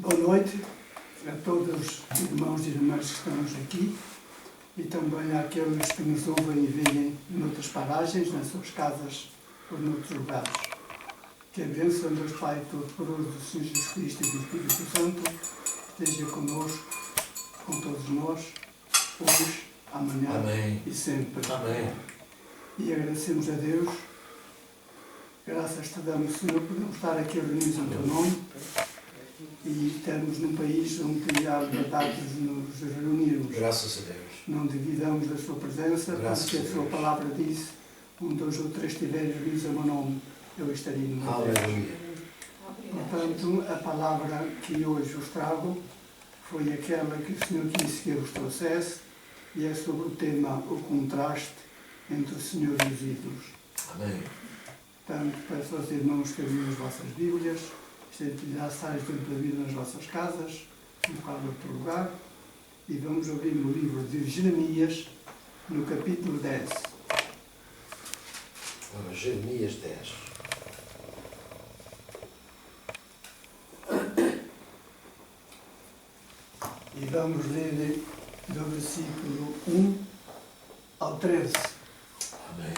Boa noite a todos os irmãos e irmãs que estamos aqui e também àqueles que nos ouvem e veem noutras paragens, nas suas casas ou noutros lugares. Que a bênção de Deus Pai Todo-Poderoso, do Senhor Jesus Cristo e do Espírito Santo esteja connosco, com todos nós, hoje, amanhã Amém. E sempre. Amém. E agradecemos a Deus, graças te damos, Senhor, podemos estar aqui reunidos em teu nome e estamos num país onde há liberdade de nos reunirmos. Graças a Deus. Não duvidamos da sua presença, Graças porque a sua palavra diz: onde dois ou três estiverem reunidos a meu nome, eu estarei no meio deles. Aleluia. Portanto, a palavra que hoje vos trago foi aquela que o Senhor quis que eu vos trouxesse, e é sobre o tema o contraste entre o Senhor e os ídolos. Amém. Portanto, peço aos irmãos que abram as vossas Bíblias, já sabem tempo da vida nas vossas casas, um bocado de outro lugar, e vamos abrir o livro de Jeremias, no capítulo 10. Ora, Jeremias 10. E vamos ler do versículo 1 ao 13. Amém.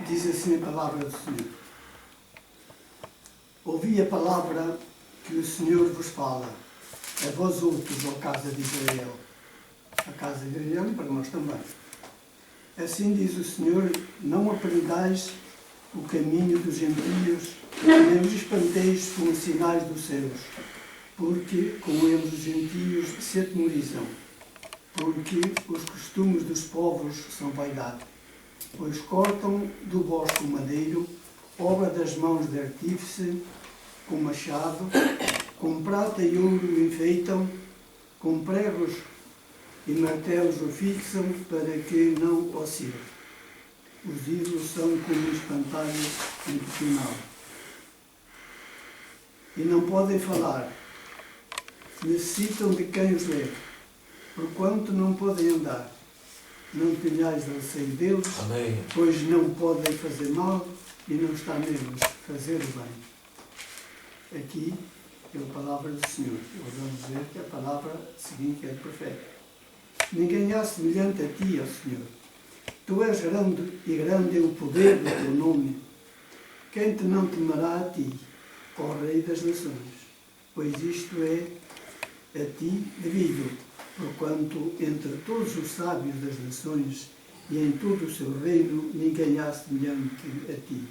Diz assim a palavra do Senhor: ouvi a palavra que o Senhor vos fala, a vós outros, ó casa de Israel. A casa de Israel e para nós também. Assim diz o Senhor: não aprendais o caminho dos gentios, nem os espanteis com os sinais dos céus, porque com eles os gentios se atemorizam, porque os costumes dos povos são vaidade, pois cortam do bosque o madeiro, obra das mãos de artífice, com machado, com prata e ouro o enfeitam, com pregos e martelos o fixam para que não oscile. Os ídolos são como um espantalho intestinal. E não podem falar, necessitam de quem os leve, porquanto não podem andar. Não tenhais receio deles, Amém. pois não podem fazer mal e não está neles fazer o bem. Aqui, pela palavra do Senhor, eu vou dizer que a palavra seguinte é do profeta. Ninguém há semelhante a ti, ó Senhor. Tu és grande e grande é o poder do teu nome. Quem te não temerá a ti, ó Rei das Nações? Pois isto é a ti devido, porquanto entre todos os sábios das nações e em todo o seu reino ninguém há semelhante a ti.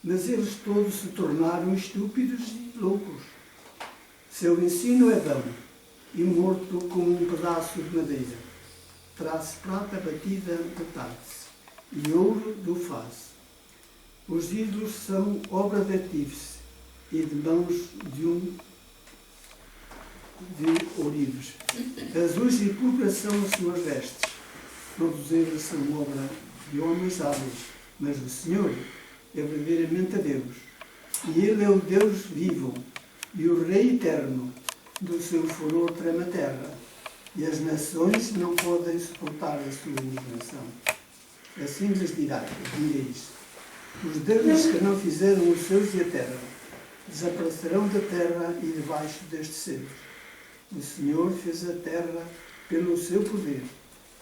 Mas eles todos se tornaram estúpidos e loucos. Seu ensino é vão e morto como um pedaço de madeira. Traz prata batida de tarde e ouro do faz. Os ídolos são obra de artífice e de mãos de ourives. Azuis e púrpura são as suas vestes. Todos eles são obra de homens hábeis, mas o Senhor é verdadeiramente a Deus. E Ele é o Deus vivo e o Rei eterno. Do seu furor treme a terra, e as nações não podem suportar a sua indignação. Assim lhes direis: os deuses que não fizeram os céus e a terra desaparecerão da terra e debaixo destes céus. O Senhor fez a terra pelo seu poder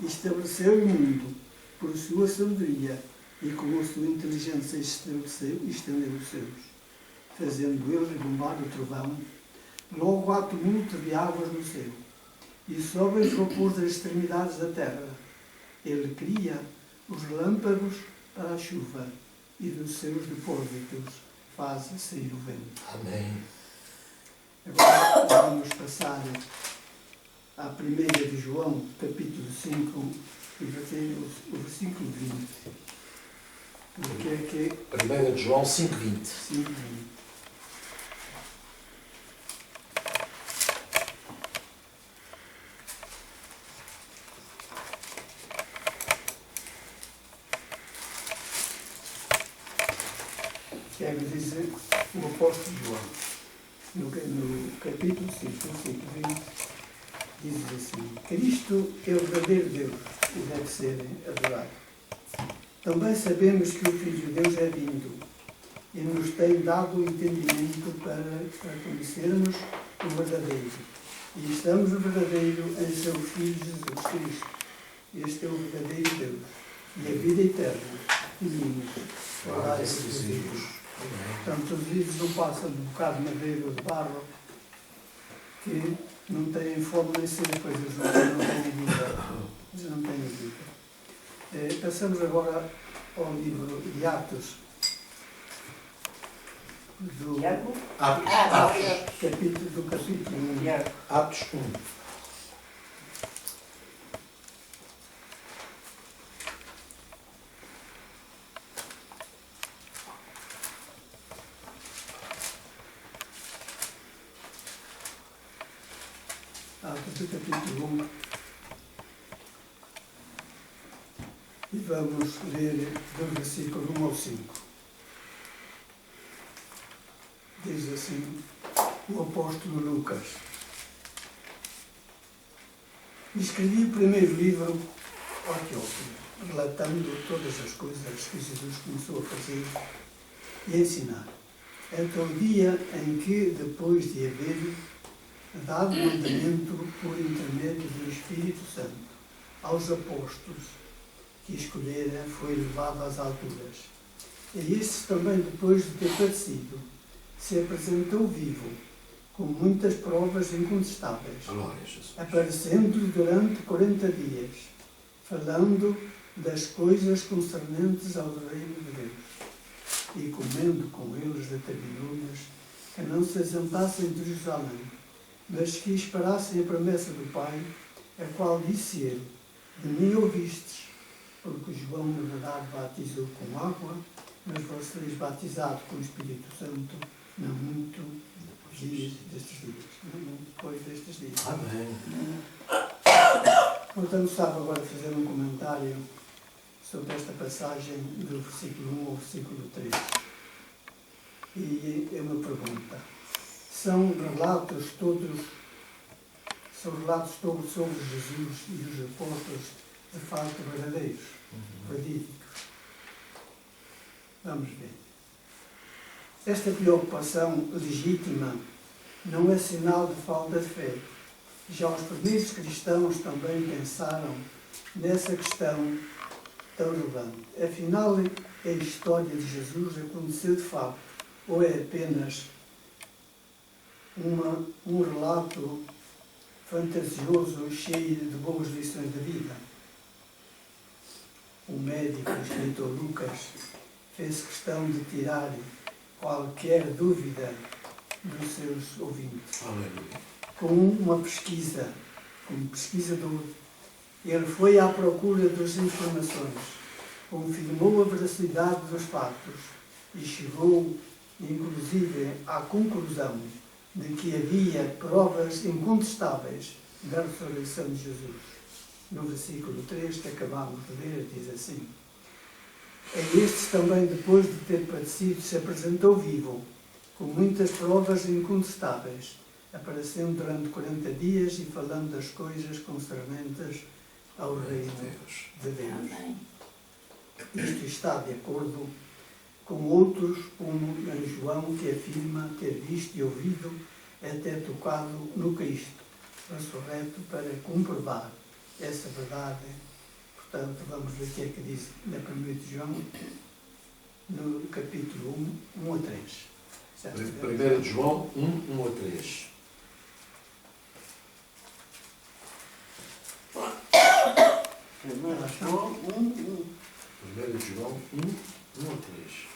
e estabeleceu o mundo por sua sabedoria, e com a sua inteligência estabeleceu e estendeu os céus, fazendo ele rebombar o trovão. Logo há tumulto de águas no céu, e sobem os vapores das extremidades da terra. Ele cria os relâmpagos para a chuva, e dos seus depósitos faz sair o vento. Amém. Agora vamos passar à 1 de João, capítulo 5, e o versículo 20. Porque é que 1 de João 5:20. 5, 20. Quero dizer o apóstolo João, no capítulo 5, versículo 20, diz assim: Cristo é o verdadeiro Deus e deve ser adorado. Também sabemos que o Filho de Deus é vindo e nos tem dado o entendimento para conhecermos o verdadeiro. E estamos o verdadeiro em seu Filho Jesus Cristo. Este é o verdadeiro Deus e a vida eterna. Pedimos. Guarda esses filhos. Portanto, os livros não passam de um bocado de madeira ou de barro que não têm fome nem sede, pois eles não têm vida. Eles não têm vida. Passamos agora ao livro de Atos. Do capítulo 1. Atos 1. Atos do capítulo 1. E vamos ler do versículo 1 ao 5. Diz assim o apóstolo Lucas: escrevi o primeiro livro ao Teófilo, relatando todas as coisas que Jesus começou a fazer e a ensinar, até o dia em que, depois de haver dado mandamento por intermédio do Espírito Santo aos apóstolos que escolhera, foi levado às alturas. E estes também, depois de ter padecido, se apresentou vivo, com muitas provas incontestáveis, aparecendo-lhe durante 40 dias, falando das coisas concernentes ao reino de Deus, e comendo com eles determinou-lhes que não se assentassem de Jerusalém, mas que esperassem a promessa do Pai, a qual disse ele: de mim ouvistes, porque João, na verdade, batizou com água, mas vocês batizados com o Espírito Santo, não muito dias destes dias, não muito depois destes dias. Amém. Portanto, estava agora a fazer um comentário sobre esta passagem do versículo 1 ao versículo 3. E é uma pergunta. São relatos todos sobre Jesus e os apóstolos de facto verdadeiros, verídicos? Vamos ver. Esta preocupação legítima não é sinal de falta de fé. Já os primeiros cristãos também pensaram nessa questão tão relevante. Afinal, a história de Jesus aconteceu de facto, ou é apenas um relato fantasioso, cheio de boas lições da vida? O médico, o escritor Lucas, fez questão de tirar qualquer dúvida dos seus ouvintes. Aleluia. Com uma pesquisa, como pesquisador, ele foi à procura das informações, confirmou a veracidade dos fatos e chegou, inclusive, à conclusão de que havia provas incontestáveis da ressurreição de Jesus. No versículo 3 que acabamos de ler, diz assim: a estes também, depois de ter padecido, se apresentou vivo, com muitas provas incontestáveis, aparecendo durante 40 dias e falando das coisas concernentes ao reino de Deus. Isto está de acordo com outros, como em João, que afirma ter visto e ouvido, até tocado no Cristo ressurreto, para comprovar essa verdade. Portanto, vamos ver o que é que diz na 1 de João, no capítulo 1 a 3. 1 de João 1 a 3. João 1 1 de João 1 a 3.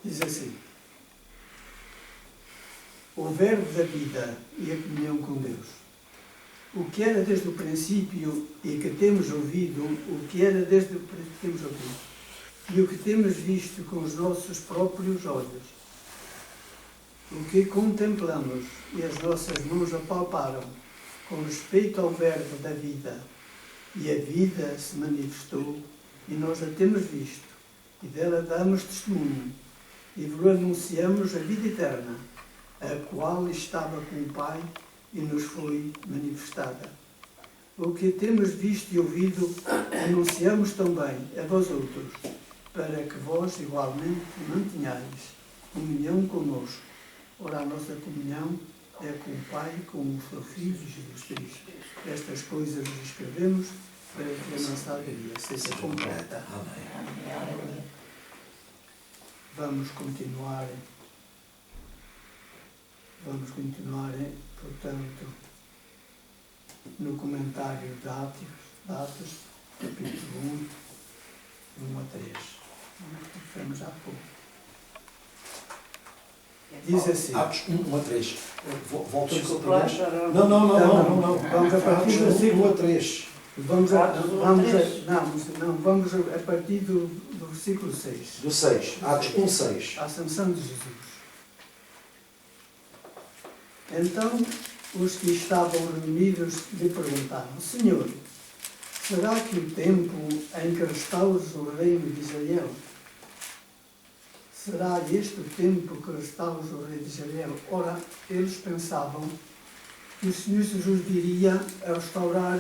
diz assim: o verbo da vida e a comunhão com Deus, o que era desde o princípio e que temos ouvido, o que era desde o princípio que temos ouvido, e o que temos visto com os nossos próprios olhos, o que contemplamos e as nossas mãos apalparam com respeito ao verbo da vida, e a vida se manifestou e nós a temos visto e dela damos testemunho, e vos anunciamos a vida eterna, a qual estava com o Pai e nos foi manifestada. O que temos visto e ouvido, anunciamos também a vós outros, para que vós igualmente mantenhais comunhão conosco. Ora, a nossa comunhão é com o Pai e com o seu Filho, Jesus Cristo. Estas coisas vos escrevemos para que a nossa alegria seja completa. Amém. Vamos continuar, portanto, no comentário de Atos, capítulo 1 a 3. Vamos há pouco. Diz assim. Atos 1 a 3. Volta Desculpa lá, já Não. Vamos a partir do Atos 1 versículo. a 3. Vamos a partir do versículo 6. Do 6. Atos 1, 6. A ascensão de Jesus. Então, os que estavam reunidos lhe perguntaram: Senhor, será que o tempo em que restauras o reino de Israel? Será este o tempo que restauras o reino de Israel? Ora, eles pensavam que o Senhor Jesus viria a restaurar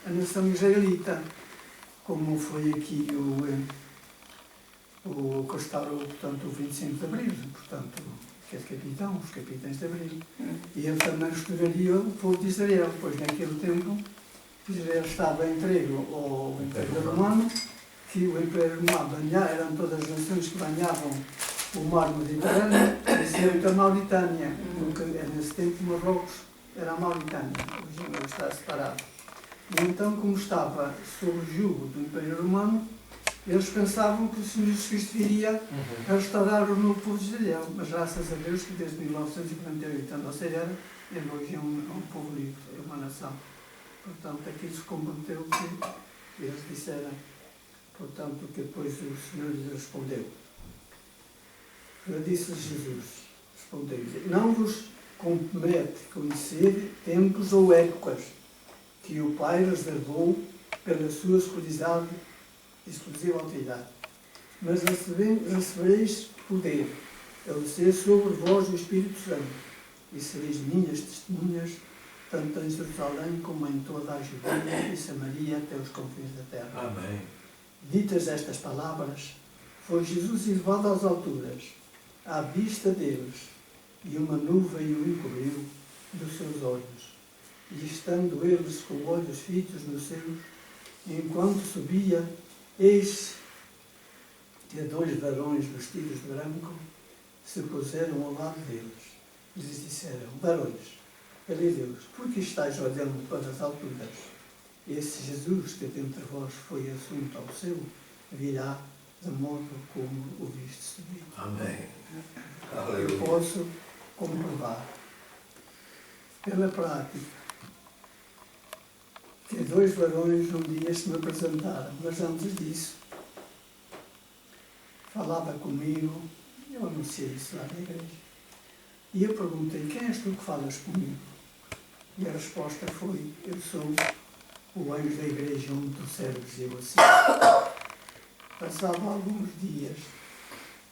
a nação israelita, como foi aqui o que restaurou, portanto, o 25 de Abril, portanto, que é os capitães de Abril. E ele também restauraria o povo de Israel, pois naquele tempo Israel estava entregue ao Império Romano, que o Império Romano eram todas as nações que banhavam o mar Mediterrâneo, e a Mauritânia, porque nesse tempo Marrocos era a Mauritânia, hoje não está separado. E então, como estava sob o jugo do Império Romano, eles pensavam que o Senhor Jesus Cristo viria a restaurar o novo povo de Israel, mas graças a Deus que desde 1948 a nossa era, ele hoje é um povo livre, é uma nação. Portanto, aquilo se comprometeu que eles disseram, portanto, que depois o Senhor lhes respondeu. Disse Jesus, respondeu-lhe: não vos compete conhecer tempos ou épocas que o Pai reservou pela sua exclusiva autoridade, mas recebereis poder, ao ser sobre vós o Espírito Santo, e sereis minhas testemunhas, tanto em Jerusalém como em toda a Judeia e Samaria até os confins da terra. Amém. Ditas estas palavras, foi Jesus elevado às alturas, à vista deles, e uma nuvem o encobriu dos seus olhos. E estando eles com olhos fitos nos seus, enquanto subia, eis que dois varões vestidos de branco se puseram ao lado deles. E lhes disseram: varões, galileus, por que estáis olhando para as alturas? Esse Jesus que dentre vós foi assunto ao céu, virá de modo como o viste subir. Amém. Eu posso comprovar, pela prática, que dois varões um dia se me apresentaram, mas antes disso, falava comigo, eu anunciei isso lá na igreja, e eu perguntei: quem és tu que falas comigo? E a resposta foi: eu sou o anjo da igreja onde tu serves, eu assim. Passava alguns dias,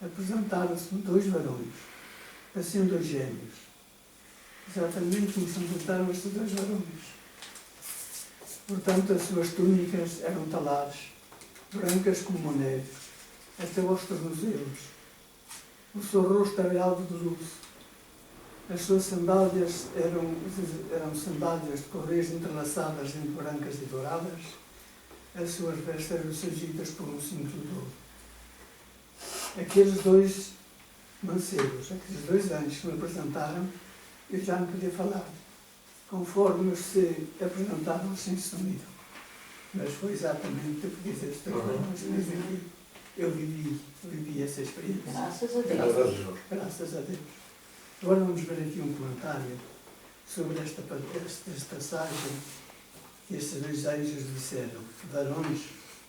apresentaram-se-me dois varões, pareciam dois gêmeos, exatamente como se apresentaram estes dois varões. Portanto, as suas túnicas eram talares, brancas como a neve, até aos tornozelos. O seu rosto era alvo de luz. As suas sandálias eram sandálias de correias entrelaçadas entre brancas e douradas. As suas vestes eram cingidas por um cinto de ouro. Aqueles dois mancebos, aqueles dois anjos que me apresentaram, eu já não podia falar. Conforme se apresentavam, assim sumiram. Mas foi exatamente o que diz este mas eu vivi essa experiência. Graças a Deus. Graças a Deus. Agora vamos ver aqui um comentário sobre esta passagem que estes dois anjos disseram: varões,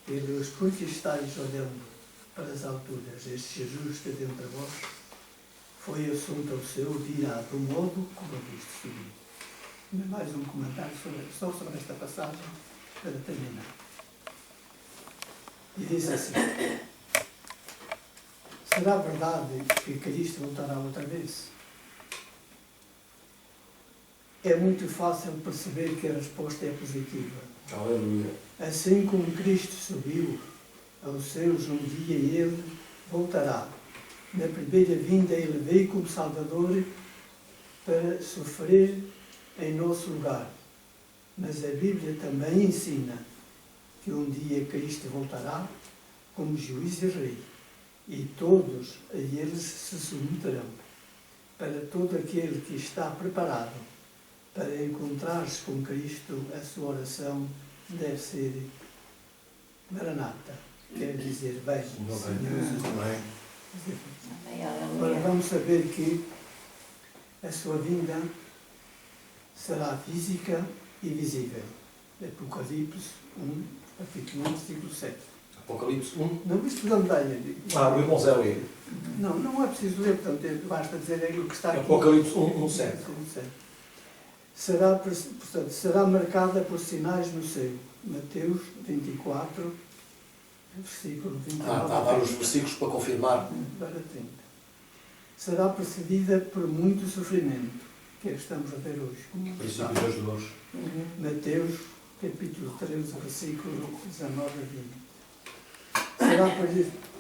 Deus, por que estáis olhando para as alturas? Este Jesus que dentre vós foi assunto ao céu, virá do modo como a viste subir. Mais um comentário só sobre esta passagem, para terminar. E diz assim: será verdade que Cristo voltará outra vez? É muito fácil perceber que a resposta é positiva. Aleluia. Assim como Cristo subiu aos céus, um dia Ele voltará. Na primeira vinda Ele veio como Salvador para sofrer em nosso lugar. Mas a Bíblia também ensina que um dia Cristo voltará como juiz e rei, e todos a eles se submeterão. Para todo aquele que está preparado para encontrar-se com Cristo, a sua oração deve ser Maranata, quer dizer, vem, Senhor. Amém. Amém, Agora aleluia. vamos saber que a sua vinda será física e visível. Apocalipse 1, capítulo 1, versículo 7. Apocalipse 1. Não precisamos dar aí. O irmão Zé lê. Não é preciso ler, portanto, basta dizer aquilo que está aqui. Apocalipse 1, 1, 7. Portanto, será marcada por sinais no céu. Mateus 24, versículo 29. Está a dar os versículos para confirmar. Para 30. Será precedida por muito sofrimento, que é que estamos a ver hoje. Princípios das dores. Mateus, capítulo 13, versículo 19 a 20. Será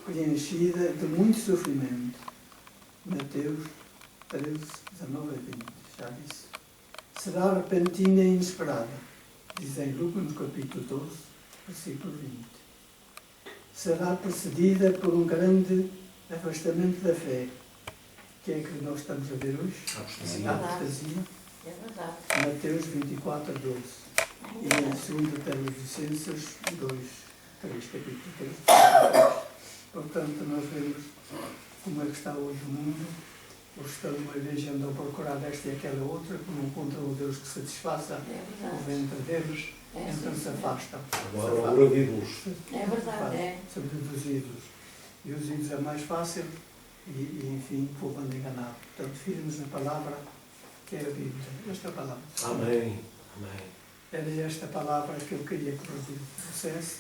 preenchida de muito sofrimento. Mateus 13, 19 a 20. Já disse. Será repentina e inesperada. Diz em Lucas, no capítulo 12, versículo 20. Será precedida por um grande afastamento da fé. O que é que nós estamos a ver hoje? A A apostasia. apostasia. É verdade. Mateus 24, 12. E em 2 Tessalonicenses 2, 3, capítulo 3. Portanto, nós vemos como é que está hoje o mundo. Os que estão numa igreja andam a procurar esta e aquela outra, que não encontram o Deus que satisfaça É o verdade. ventre deles, É, então sim, se sim. afastam. Agora, ora vivos. É verdade, é. Sobre os ídolos. E os ídolos é mais fácil e enfim, o povo anda enganado. Portanto, firmes na palavra que é a Bíblia. Esta é a palavra. Amém. Amém. Era esta palavra que eu queria que o processe,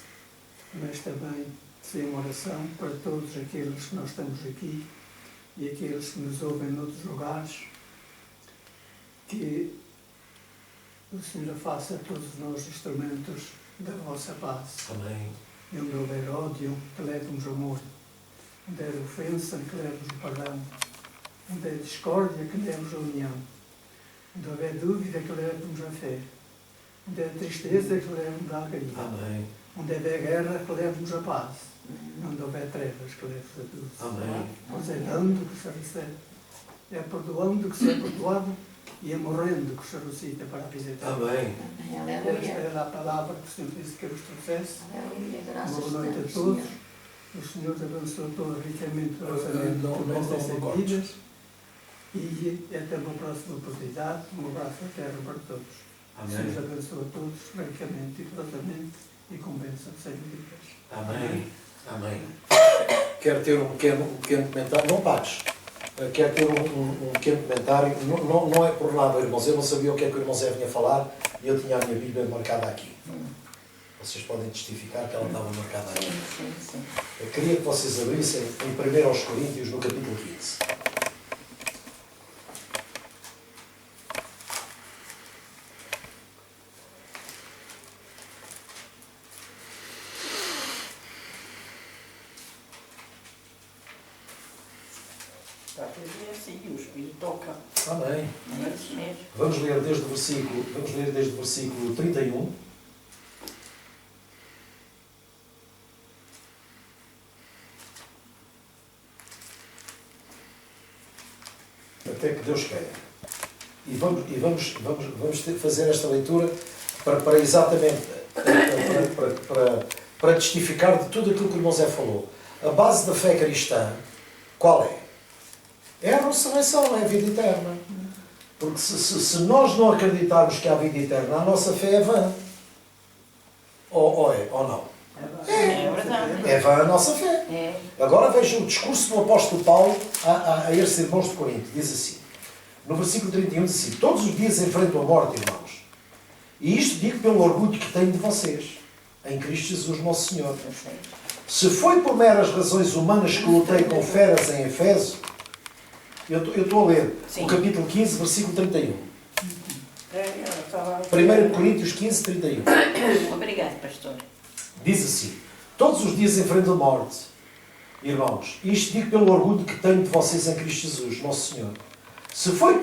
mas também ser uma oração para todos aqueles que nós estamos aqui e aqueles que nos ouvem noutros lugares, que o Senhor faça a todos nós instrumentos da vossa paz. Amém. E onde houver ódio, que leve-nos ao amor. Onde houver ofensa, que leve-nos ao perdão. Onde houver discórdia, que leve-nos à união. Onde houver dúvida, que leve-nos à fé. Onde houver tristeza, que leve-nos à alegria. Amém. Onde houver guerra, que leve-nos à paz. Onde houver trevas, que leve-nos a luz. Amém. Pois é dando que se recebe. É perdoando que se é perdoado. E é morrendo que se ressuscita para a vida eterna. Amém. Amém, Esta aleluia. era a palavra que o Senhor disse que vos trouxesse. Aleluia, Uma graças boa noite a Deus, todos. Senhor. O Senhor te abençoe todos ricamente Não, orçamento não, por não, estas não cortes. vidas. E até uma próxima oportunidade. Um abraço fraterno para todos. O Senhor Amém. te abençoe a todos ricamente e profundamente e com bênção sem medidas. Amém. Amém. Quero ter um pequeno comentário. Não pares. Quero ter um pequeno comentário. Não é por nada, irmãos. Eu não sabia o que é que o irmão Zé vinha falar e eu tinha a minha Bíblia marcada aqui. Vocês podem testificar que ela estava marcada aqui. Sim, sim, sim. Eu queria que vocês abrissem em 1 aos Coríntios, no capítulo 15. Está a fazer assim, o Espírito toca. Amém. É isso mesmo. Vamos ler desde o versículo 31. Até que Deus queira. E vamos fazer esta leitura para exatamente para testificar de tudo aquilo que o irmão Zé falou. A base da fé cristã, qual é? É a ressurreição, é a vida eterna. Porque se nós não acreditarmos que há vida eterna, a nossa fé é vã. Ou é, ou não? É verdade. É vã a nossa fé. É. Agora vejam o discurso do apóstolo Paulo a estes irmãos de Corinto. Diz assim, no versículo 31, diz assim: todos os dias enfrentam a morte, irmãos. E isto digo pelo orgulho que tenho de vocês, em Cristo Jesus, nosso Senhor. Se foi por meras razões humanas que lutei com feras em Efésio, eu estou a ler Sim. o capítulo 15, versículo 31. Estava... 1 Coríntios 15, 31. Obrigado, pastor. Diz assim: todos os dias enfrento a morte, irmãos, e isto digo pelo orgulho que tenho de vocês em Cristo Jesus, nosso Senhor. Se foi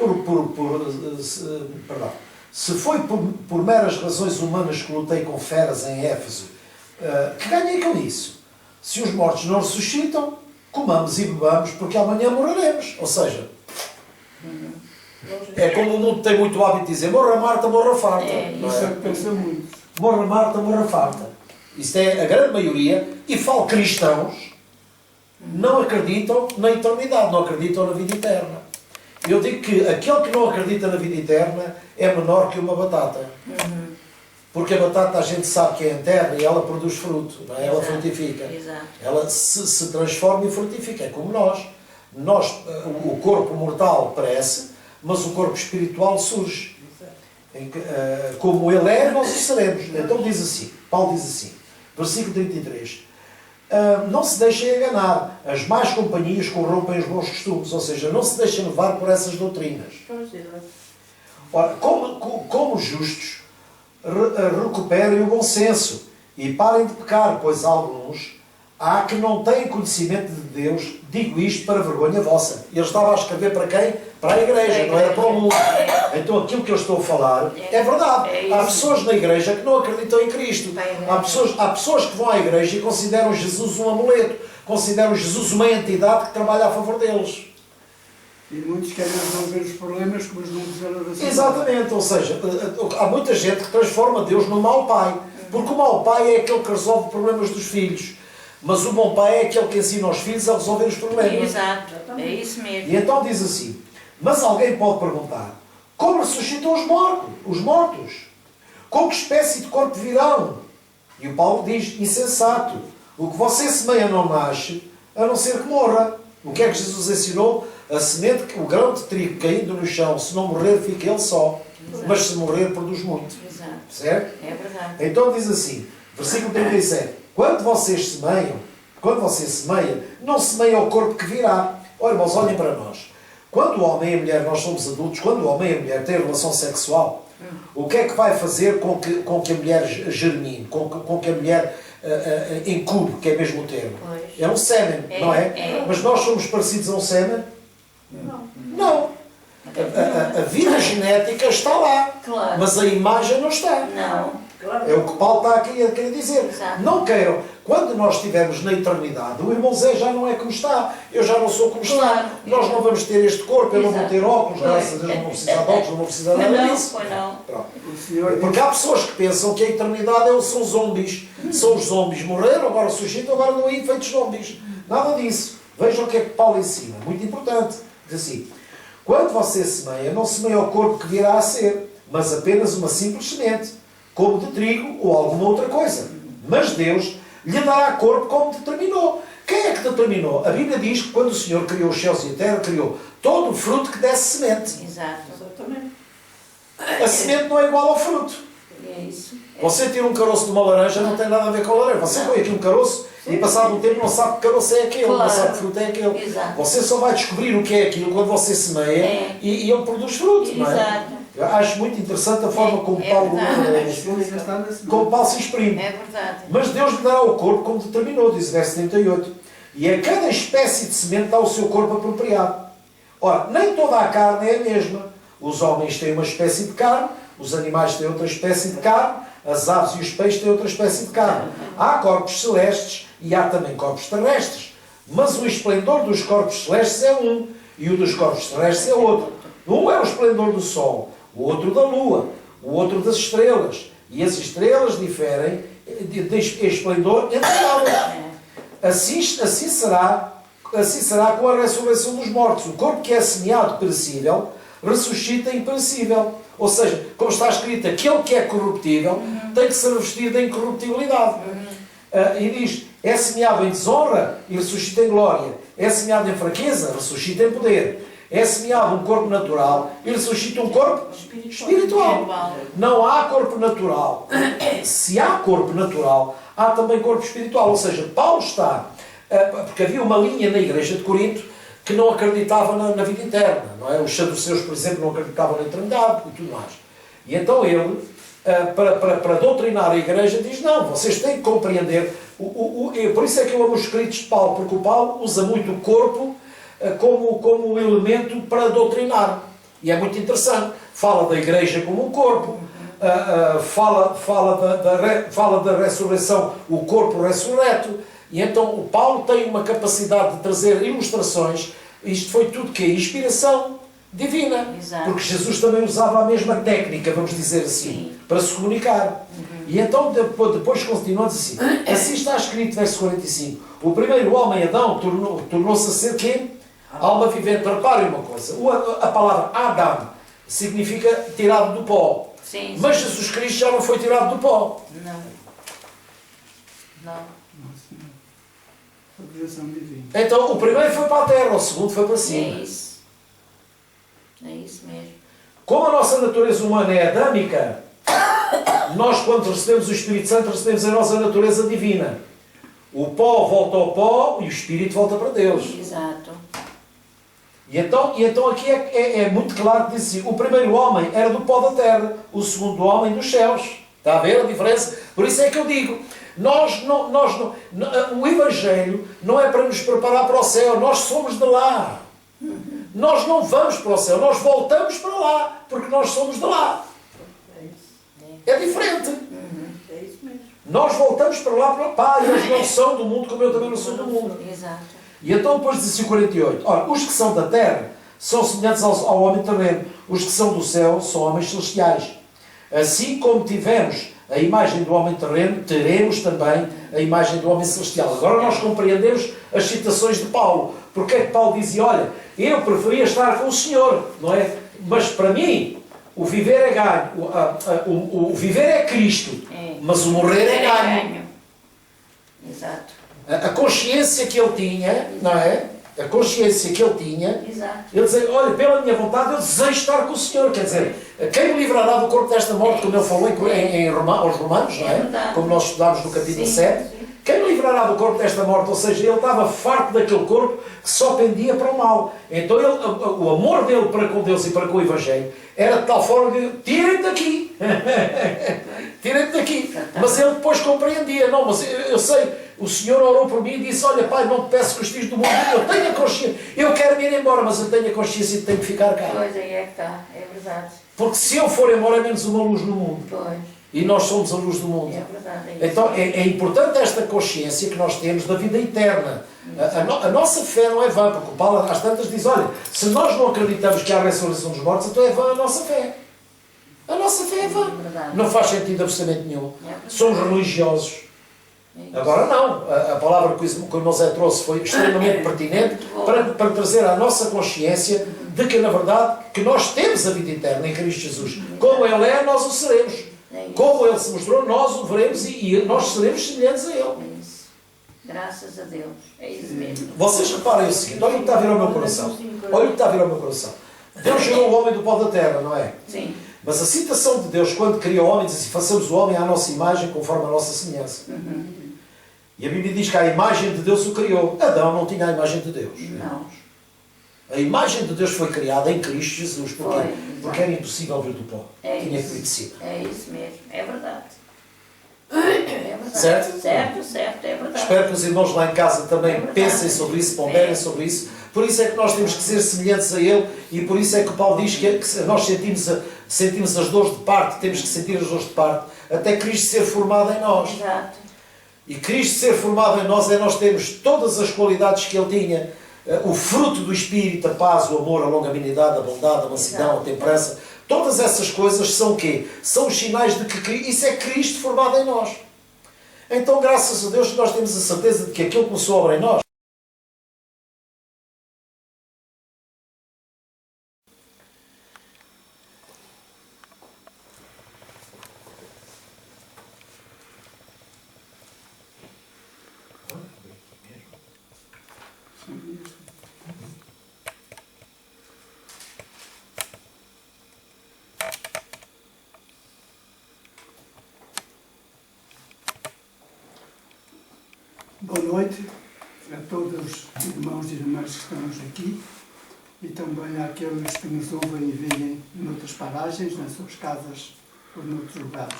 se foi por meras razões humanas que lutei com feras em Éfeso, que ganhei com isso? Se os mortos não ressuscitam, comamos e bebamos, porque amanhã morreremos. Ou seja, é como o mundo tem muito hábito de dizer: morra Marta, morra farta. Não Isso é é? o que pensa muito. Morra Marta, morra farta. Isto é a grande maioria, e falo cristãos, não acreditam na eternidade, não acreditam na vida eterna. Eu digo que aquele que não acredita na vida eterna é menor que uma batata. Porque a batata a gente sabe que é eterna e ela produz fruto, não é? Ela Exato. frutifica. Exato. Ela se transforma e frutifica. É como nós. O corpo mortal perece, mas o corpo espiritual surge. Como ele é, nós o seremos. Então diz assim, Paulo diz assim, versículo 33. Não se deixem enganar. As más companhias corrompem os bons costumes. Ou seja, não se deixem levar por essas doutrinas. Ora, como justos, recuperem o bom senso e parem de pecar, pois alguns há que não têm conhecimento de Deus. Digo isto para vergonha vossa. Ele estava a escrever para quem? Para a igreja, não era para o mundo. Então aquilo que eu estou a falar é verdade. Há pessoas na igreja que não acreditam em Cristo. Há pessoas que vão à igreja e consideram Jesus um amuleto, consideram Jesus uma entidade que trabalha a favor deles. E muitos querem resolver os problemas com os números da oração. Exatamente, ou seja, há muita gente que transforma Deus num mau pai, porque o mau pai é aquele que resolve problemas dos filhos, mas o bom pai é aquele que ensina os filhos a resolver os problemas. Exato, é isso mesmo. E então diz assim, mas alguém pode perguntar, como ressuscitam os mortos? Com que espécie de corpo virão? E o Paulo diz, insensato, o que você semeia não nasce, a não ser que morra. O que é que Jesus ensinou? A semente, o grão de trigo caindo no chão, se não morrer, fica ele só. Exato. Mas se morrer, produz muito. Exato. Certo? É verdade. Então diz assim, versículo 37. Quando você semeia, não semeia o corpo que virá. Olha, irmãos, olhem para nós. Quando o homem e a mulher, nós somos adultos, quando o homem e a mulher têm relação sexual, o que é que vai fazer com que a mulher germine, com que a mulher incube, que é mesmo o termo? Pois. É um sêmen, não é? É. Mas nós somos parecidos a um sêmen? Não. A vida genética está lá, Claro. mas a imagem não está. Não. É o que Paulo está aqui a querer dizer. Exato. Não queiram. Quando nós estivermos na eternidade, o irmão Zé já não é como está. Eu já não sou como Claro. está. Nós não vamos ter este corpo. Eu não vou Exato. ter óculos. Graças a Deus não vou precisar de óculos. Não vou precisar nada Não, disso. foi não. Pronto. O Senhor Porque há pessoas que pensam que a eternidade são zombies. São os zombies. Morreram, agora suscitam, agora não aí feitos zombies. Nada disso. Vejam o que é que Paulo ensina. Muito importante. Diz assim. Quando você semeia, não semeia o corpo que virá a ser, mas apenas uma simples semente, como de trigo ou alguma outra coisa. Mas Deus lhe dará corpo como determinou. Quem é que determinou? A Bíblia diz que quando o Senhor criou os céus e a terra, criou todo o fruto que desse semente. Exato. Exatamente. A semente não é igual ao fruto. É isso. Você tira um caroço de uma laranja, não tem nada a ver com a laranja. Você põe aqui um caroço e passado um tempo não sabe que caroço é aquele, não Claro. sabe que fruto é aquele. Exato. Você só vai descobrir o que é aquilo quando você semeia É. e ele produz fruto, não é? Exato. Eu acho muito interessante a forma como É Paulo, verdade. a ciência está na como semana. Paulo se exprime. É verdade. Mas Deus lhe dará o corpo como determinou, diz o verso 38. E a cada espécie de semente dá o seu corpo apropriado. Ora, nem toda a carne é a mesma. Os homens têm uma espécie de carne, os animais têm outra espécie de carne, as aves e os peixes têm outra espécie de carne. Há corpos celestes e há também corpos terrestres. Mas o esplendor dos corpos celestes é um, e o dos corpos terrestres é outro. Um é o esplendor do sol, o outro da lua, o outro das estrelas. E as estrelas diferem de esplendor entre elas. Assim será com a ressurreição dos mortos. O corpo que é semeado perecível, ressuscita imperecível. Ou seja, como está escrito, aquele que é corruptível tem que ser revestido da incorruptibilidade. E diz, é semeado em desonra e ressuscita em glória. É semeado em fraqueza, ressuscita em poder. É semeado um corpo natural e ressuscita um corpo espiritual. Não há corpo natural. Se há corpo natural, há também corpo espiritual. Ou seja, Paulo está... porque havia uma linha na igreja de Corinto que não acreditava na vida eterna, não é? Os saduceus, por exemplo, não acreditavam na eternidade e tudo mais. E então ele, para doutrinar a igreja, diz, não, vocês têm que compreender... por isso é que eu amo os escritos de Paulo, porque o Paulo usa muito o corpo como um elemento para doutrinar. E é muito interessante. Fala da igreja como um corpo, fala da ressurreição, o corpo ressurreto. E então o Paulo tem uma capacidade de trazer ilustrações. Isto foi tudo que é inspiração divina. Exato. Porque Jesus também usava a mesma técnica, vamos dizer assim, Sim. para se comunicar. E então depois continua assim. Assim está escrito, verso 45. O primeiro homem, Adão, tornou-se a ser quem? Alma vivente. Reparem uma coisa. A palavra Adam significa tirado do pó. Sim, Mas Jesus Cristo já não foi tirado do pó. Não. Não. A criação divina. Então o primeiro foi para a terra, o segundo foi para cima. É isso. É isso mesmo. Como a nossa natureza humana é adâmica, nós quando recebemos o Espírito Santo recebemos a nossa natureza divina. O pó volta ao pó e o Espírito volta para Deus. Exato. E então aqui é muito claro que diz assim, o primeiro homem era do pó da terra, o segundo homem dos céus. Está a ver a diferença? Por isso é que eu digo, o Evangelho não é para nos preparar para o céu, nós somos de lá. Nós não vamos para o céu, nós voltamos para lá, porque nós somos de lá. É isso. É diferente. É isso mesmo. Nós voltamos para lá, para o Pai, eles não são do mundo como eu também não sou do mundo. Exato. E então depois diz assim o 48, ora, os que são da terra são semelhantes ao homem terreno, os que são do céu são homens celestiais. Assim como tivemos a imagem do homem terreno, teremos também a imagem do homem celestial. Agora nós compreendemos as citações de Paulo. Porque é que Paulo dizia, olha, eu preferia estar com o Senhor, não é? Mas para mim, o viver é ganho, o viver é Cristo, mas o morrer é ganho. Exato. A consciência que ele tinha, não é? A consciência que ele tinha, Exato. ele dizia, olha, pela minha vontade eu desejo estar com o Senhor. Quer dizer, quem me livrará do corpo desta morte, como ele falou aos Romanos, não é? Como nós estudámos no capítulo 7. Quem me livrará do corpo desta morte? Ou seja, ele estava farto daquele corpo que só pendia para o mal. Então o amor dele para com Deus e para com o Evangelho era de tal forma que tirem-me daqui. Tirem-me daqui. Mas ele depois compreendia. Não, mas eu sei, o Senhor orou por mim e disse, olha pai, não te peço que os filhos do mundo, eu tenho a consciência, eu quero me ir embora, mas eu tenho a consciência de que tenho que ficar cá. Pois aí é que está, é verdade. Porque se eu for embora é menos uma luz no mundo. Pois, E nós somos a luz do mundo. é verdade. É isso. Então é importante esta consciência que nós temos da vida eterna. A nossa fé não é vã, porque o Paulo às tantas diz, olha, se nós não acreditamos que há a ressurreição dos mortos, então é vã a nossa fé. A nossa fé é vã. verdade. Não faz sentido absolutamente nenhum. É verdade. Somos religiosos. É isso. Agora não. A palavra que o irmão Zé trouxe foi extremamente pertinente para trazer à nossa consciência de que, na verdade, que nós temos a vida eterna em Cristo Jesus. Como Ele é, nós o seremos. É isso. Como Ele se mostrou, nós o veremos e nós seremos semelhantes a Ele. É isso. Graças a Deus. É isso mesmo. Vocês reparem o seguinte, olha o que está a vir ao meu coração. Olha o que está a vir ao meu coração. Deus gerou o homem do pó da terra, não é? Sim. Mas a citação de Deus, quando cria o homem, diz assim, façamos o homem à nossa imagem, conforme a nossa semelhança. E a Bíblia diz que a imagem de Deus o criou. Adão não tinha a imagem de Deus. Não. A imagem de Deus foi criada em Cristo Jesus. Porquê? Foi, Porque era impossível vir do pó. É Tinha que isso. vir de cima. É isso mesmo. É verdade. É verdade. Certo? Certo, é verdade. Espero que os irmãos lá em casa também É verdade. pensem sobre isso, ponderem sobre isso. Por isso é que nós temos que ser semelhantes a Ele e por isso é que Paulo diz que nós sentimos as dores de parte, temos que sentir as dores de parte, até Cristo ser formado em nós. Exato. E Cristo ser formado em nós é nós termos todas as qualidades que Ele tinha, o fruto do Espírito, a paz, o amor, a longanimidade, a bondade, a mansidão, a temperança. Todas essas coisas são o quê? São os sinais de que isso é Cristo formado em nós. Então, graças a Deus, nós temos a certeza de que aquilo que começou a obra em nós, Boa noite a todos os irmãos e irmãs que estamos aqui e também àqueles que nos ouvem e veem noutras paragens, nas suas casas ou noutros lugares.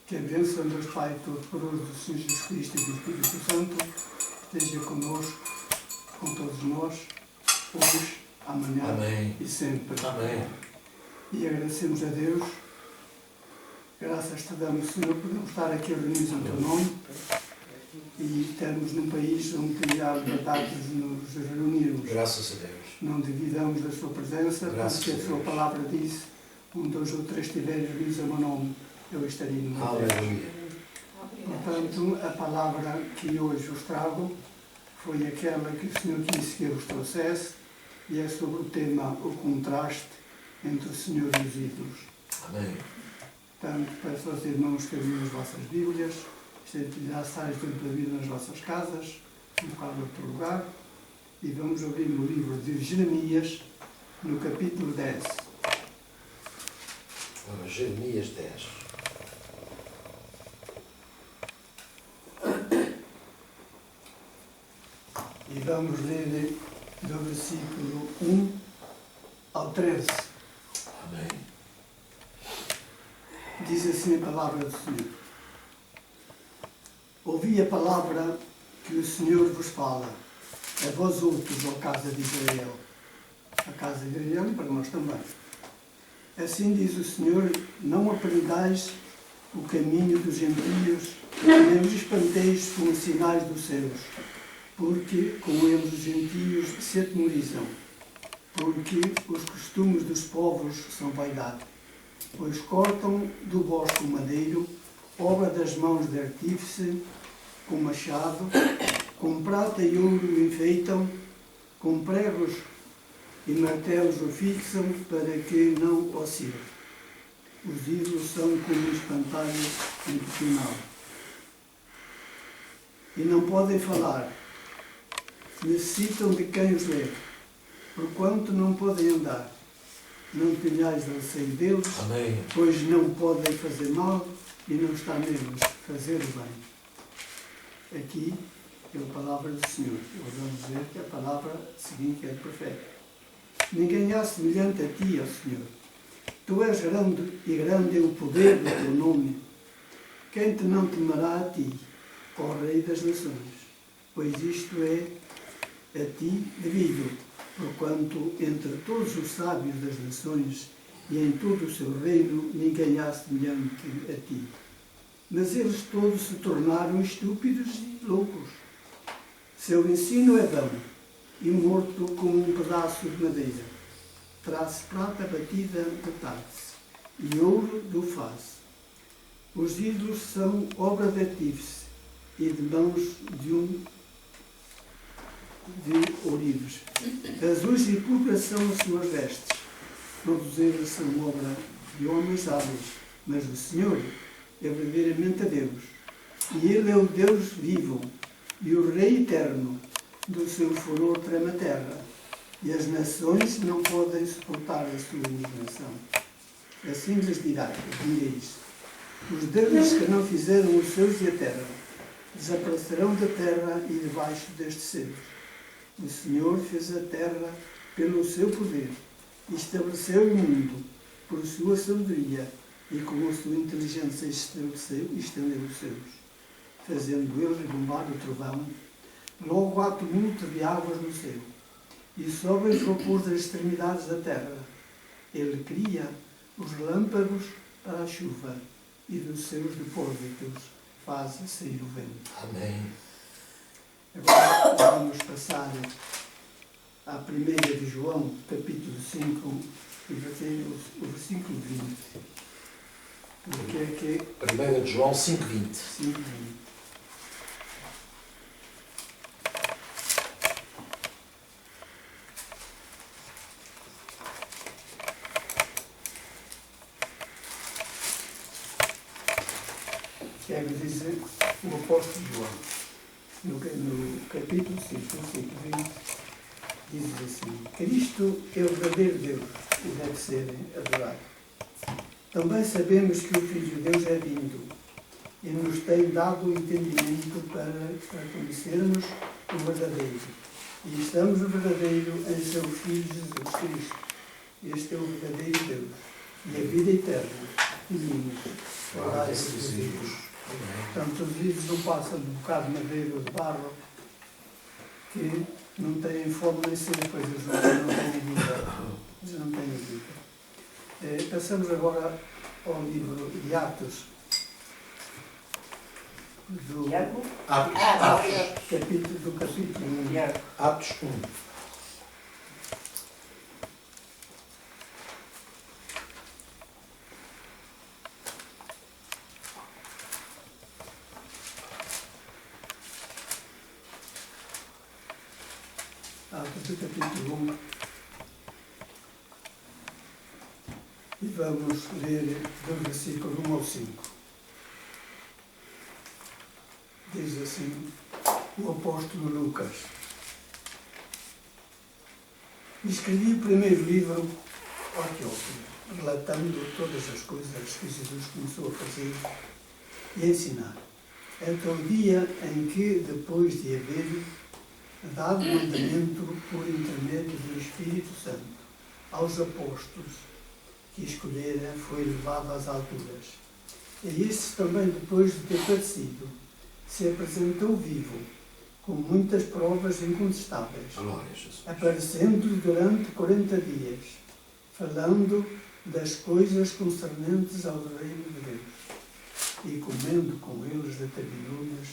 Que a bênção de Deus Pai Todo-Poderoso, do Senhor Jesus Cristo e do Espírito Santo esteja connosco, com todos nós, hoje, amanhã Amém. e sempre. Amém. E agradecemos a Deus. Graças te damos, Senhor, por não estar aqui reunidos em teu nome e estamos num país onde há liberdade de nos reunirmos. Graças a Deus. Não duvidamos da sua presença, Graças porque a a sua Deus. palavra diz: onde 2 ou 3 estiverem reunidos em meu nome, eu estarei no meio deles. Aleluia. Portanto, a palavra que hoje vos trago foi aquela que o Senhor disse que eu vos trouxesse e é sobre o tema o contraste entre o Senhor e os ídolos. Amém. Portanto, peço aos irmãos que abrirem as vossas Bíblias, estejam sários dentro da vida nas vossas casas, em qualquer outro lugar, e vamos abrir no livro de Jeremias, no capítulo 10. Ora, Jeremias 10. E vamos ler do versículo 1 ao 13. Amém. Diz assim a palavra do Senhor. Ouvi a palavra que o Senhor vos fala, a vós outros, ó casa de Israel. A casa de Israel e para nós também. Assim diz o Senhor, não aprendais o caminho dos gentios, nem os espanteis com os sinais dos céus, porque com eles os gentios se atemorizam, porque os costumes dos povos são vaidade. Pois cortam do bosque o madeiro, obra das mãos de artífice, com machado, com prata e ouro o enfeitam, com pregos e martelos o fixam para que não oscile. Os ídolos são como espantalhos em final. E não podem falar, necessitam de quem os leve, porquanto não podem andar. Não tenhais receio deles, Amém. pois não podem fazer mal e não está neles fazer o bem. Aqui é a palavra do Senhor. Eu vou dizer que a palavra seguinte é do profeta. Ninguém há semelhante a ti, ó Senhor. Tu és grande e grande é o poder do teu nome. Quem te não temerá a ti, ó Rei das Nações? Pois isto é a ti devido. Porquanto entre todos os sábios das nações e em todo o seu reino ninguém há semelhante a ti. Mas eles todos se tornaram estúpidos e loucos. Seu ensino é vão e morto como um pedaço de madeira. Traz prata batida de tarde e ouro do faz. Os ídolos são obra de artífice e de mãos de ourives. Azuis e púrpura são as suas vestes. Todos eles são obra de homens hábeis, mas o Senhor é verdadeiramente a Deus. E Ele é o Deus vivo e o Rei eterno. Do seu furor treme a terra, e as nações não podem suportar a sua indignação. Assim lhes direis: os deuses que não fizeram os céus e a terra desaparecerão da terra e debaixo destes céus. O Senhor fez a terra pelo seu poder e estabeleceu o mundo por sua sabedoria e com a sua inteligência estabeleceu e estendeu os céus, fazendo ele rebombar o trovão. Logo há tumulto de águas no céu e sobem os vapores das extremidades da terra. Ele cria os relâmpagos para a chuva e dos seus depósitos faz sair o vento. Amém. Agora vamos passar à 1 de João, capítulo 5, e o versículo 20. Porque é que 1 de João 5:20. 5, 20. Quero dizer o apóstolo João, no capítulo 5, versículo 20, diz assim: Cristo é o verdadeiro Deus e deve ser adorado. Também sabemos que o Filho de Deus é vindo e nos tem dado o entendimento para conhecermos o verdadeiro. E estamos o verdadeiro em seu Filho Jesus Cristo. Este é o verdadeiro Deus. E a vida eterna. Pedimos. Portanto, os livros não passam de um bocado de madeira ou de barro que não têm fome nem sede, pois eles não têm vida. Eles não têm vida. Passamos agora ao livro de Atos. Do Tiago? capítulo 1. Tiago. Atos 1. Atos do capítulo 1. E vamos ler do versículo 1 ao 5. Diz assim o apóstolo Lucas: escrevi o primeiro livro ao Teófilo, relatando todas as coisas que Jesus começou a fazer e a ensinar, até o dia em que, depois de haver dado mandamento por intermédio do Espírito Santo aos apóstolos que escolhera, foi levado às alturas. E estes também, depois de ter padecido, se apresentou vivo, com muitas provas incontestáveis, aparecendo durante 40 dias, falando das coisas concernentes ao reino de Deus, e comendo com eles determinou-lhes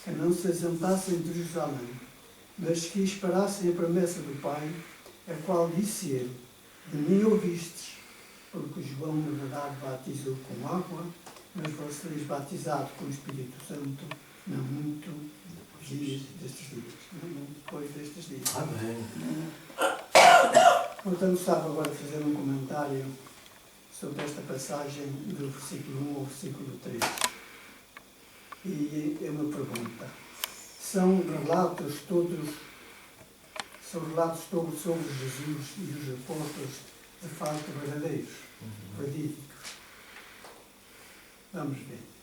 que não se assentassem de Jerusalém, mas que esperassem a promessa do Pai, a qual disse ele: de mim ouvistes, porque João, na verdade, batizou com água, mas vós sereis batizados com o Espírito Santo não muito destes dias. Não muito depois destes dias. Amém. Portanto, estava agora a fazer um comentário sobre esta passagem do versículo 1 ao versículo 3. E é uma pergunta. São relatos todos sobre Jesus e os apóstolos de facto verdadeiros, verídicos. Vamos ver.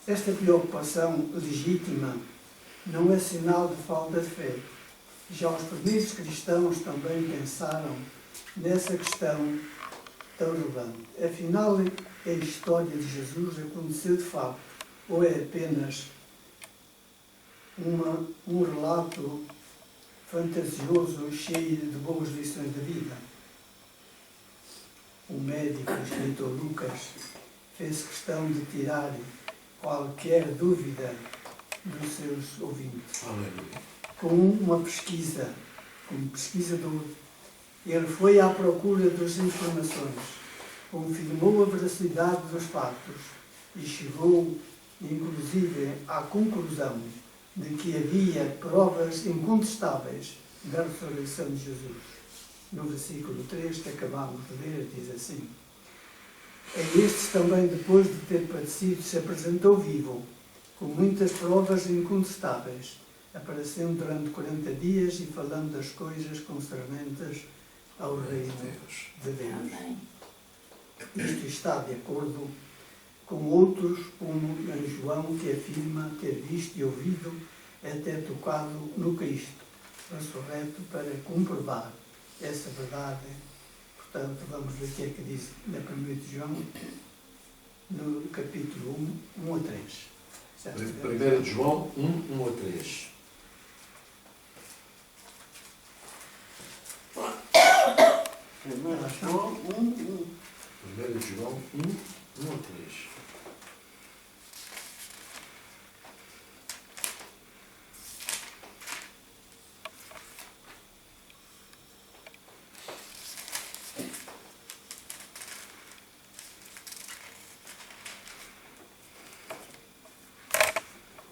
Esta preocupação legítima não é sinal de falta de fé. Já os primeiros cristãos também pensaram nessa questão tão relevante. Afinal, a história de Jesus aconteceu de facto, ou é apenas um relato fantasioso cheio de boas lições da vida? O médico, o escritor Lucas, fez questão de tirar qualquer dúvida dos seus ouvintes. Aleluia. Com uma pesquisa, como pesquisador, ele foi à procura das informações, confirmou a veracidade dos fatos e chegou, inclusive, à conclusão de que havia provas incontestáveis da ressurreição de Jesus. No versículo 3 que acabamos de ler, diz assim: a estes também, depois de ter padecido, se apresentou vivo, com muitas provas incontestáveis, aparecendo durante 40 dias e falando das coisas concernentes ao reino de Deus. Isto está de acordo com outros, como em João, que afirma ter visto e ouvido, até tocado no Cristo, ressurreto, para comprovar essa verdade. Portanto, vamos ver o que é que diz na 1 de João, no capítulo 1, 1 a 3. 1 de João 1, 1 a 3. Primeiro João 1, 1. 1 de João 1, 1 a 3.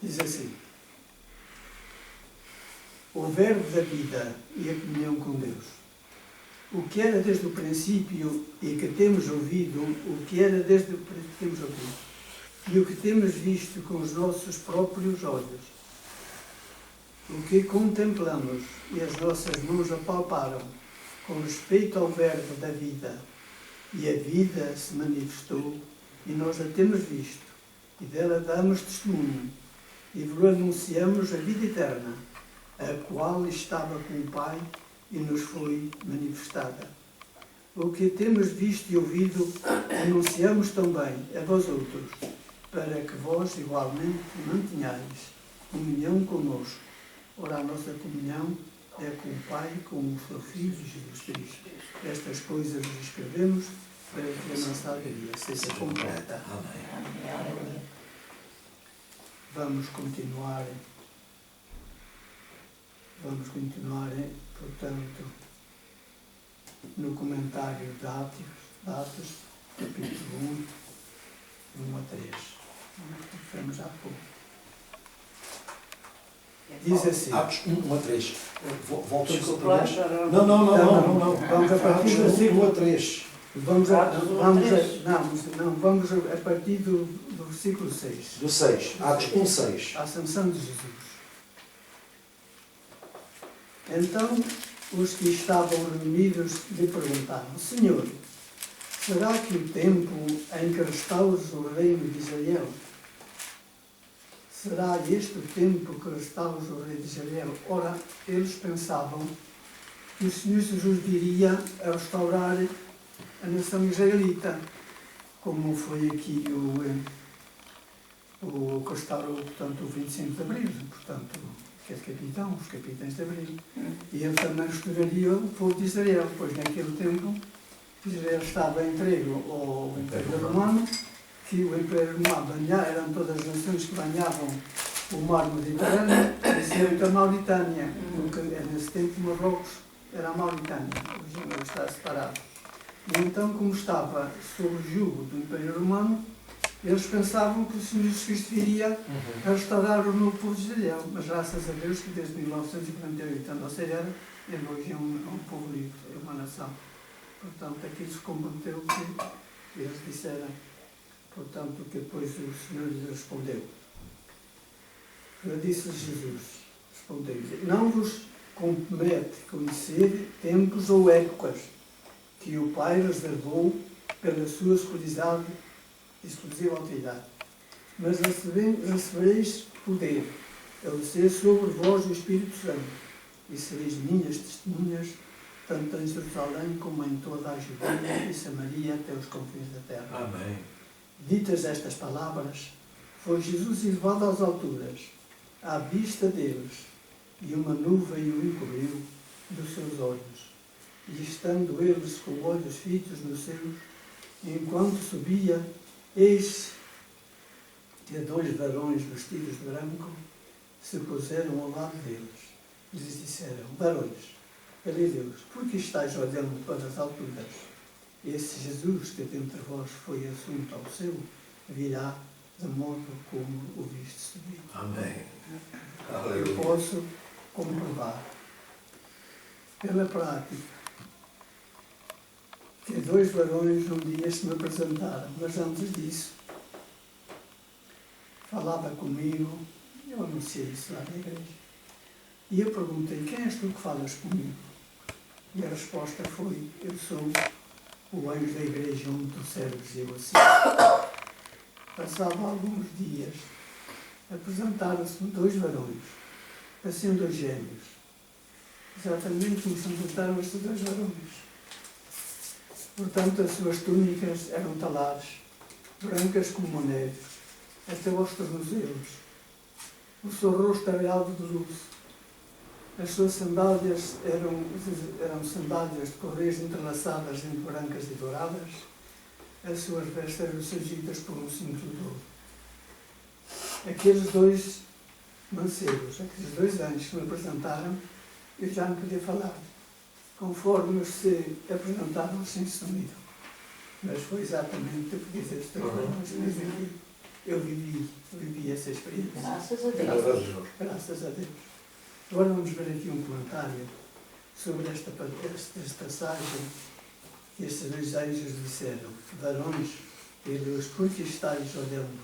Diz assim: o verbo da vida e a comunhão com Deus. O que era desde o princípio e que temos ouvido, o que era desde o princípio que temos ouvido, e o que temos visto com os nossos próprios olhos, o que contemplamos e as nossas mãos apalparam com respeito ao verbo da vida, e a vida se manifestou e nós a temos visto e dela damos testemunho, e vos anunciamos a vida eterna, a qual estava com o Pai e nos foi manifestada. O que temos visto e ouvido, anunciamos também a vós outros, para que vós igualmente mantenhais comunhão conosco. Ora, a nossa comunhão é com o Pai e com o seu Filho, Jesus Cristo. Estas coisas vos escrevemos para que a nossa alegria seja completa. Amém. Vamos continuar, portanto, no comentário de Atos, capítulo 1 a 3. Fomos há pouco. Diz assim. Atos 1 a 3. Volta Desculpa lá, já Não. Vamos a partir Atos do 1 versículo a 3. Vamos a partir do versículo 6. Do 6. Atos 1, 6. A ascensão de Jesus. Então, os que estavam reunidos lhe perguntaram: Senhor, será que o tempo em que restauras o reino de Israel? Será este o tempo que restauras o reino de Israel? Ora, eles pensavam que o Senhor Jesus viria a restaurar a nação israelita, como foi aqui o que restaurou, portanto, o 25 de Abril, portanto, que é os capitães de Abril. E ele também restauraria o povo de Israel, pois naquele tempo Israel estava entregue ao Império Romano, que o Império Romano eram todas as nações que banhavam o mar Mediterrâneo, e a Mauritânia, porque nesse tempo Marrocos era a Mauritânia, hoje não está separado. E então, como estava sob o jugo do Império Romano, eles pensavam que o Senhor Jesus Cristo viria a restaurar o novo povo de Israel, mas graças a Deus que desde 1948 a nossa era, ele hoje é um povo livre, é uma nação. Portanto, aquilo se comprometeu que eles disseram, portanto, que depois o Senhor lhes respondeu. Disse Jesus, respondeu-lhe: Não vos compete conhecer tempos ou épocas que o Pai reservou pela sua exclusiva autoridade. Mas recebereis poder, a descer sobre vós o Espírito Santo, e sereis minhas testemunhas, tanto em Jerusalém como em toda a Judéia e Samaria até os confins da terra. Amém. Ditas estas palavras, foi Jesus elevado às alturas, à vista deles, e uma nuvem o encobriu dos seus olhos. E estando eles com olhos fitos nos seus, enquanto subia, eis que dois varões vestidos de branco se puseram ao lado deles. E lhes disseram: Varões, galileus, por que estáis olhando para as alturas? Esse Jesus que dentre vós foi assunto ao céu, virá de modo como o viste subir. Amém. Eu Aleluia. posso comprovar, pela prática, que dois varões um dia se me apresentaram, mas antes disso, falava comigo, eu anunciei isso lá na igreja, e eu perguntei: quem és tu que falas comigo? E a resposta foi: eu sou o anjo da igreja onde tu serves, eu assim. Passava alguns dias, apresentaram-se-me dois varões, pareciam dois gêmeos, exatamente como se apresentaram estes dois varões. Portanto, as suas túnicas eram talares, brancas como a neve, até aos tornozelos. O seu rosto era alvo de luz. As suas sandálias eram sandálias de correias entrelaçadas entre brancas e douradas. As suas vestes eram cingidas por um cinto de ouro. Aqueles dois mancebos, aqueles dois anjos que me apresentaram, eu já não podia falar. Conforme se apresentaram sem sumido. Mas foi exatamente o que diz este mas eu vivi essa experiência. Graças a Deus. Graças a Deus. Agora vamos ver aqui um comentário sobre esta passagem que estes dois anjos disseram: Varões, eles, por que estáis olhando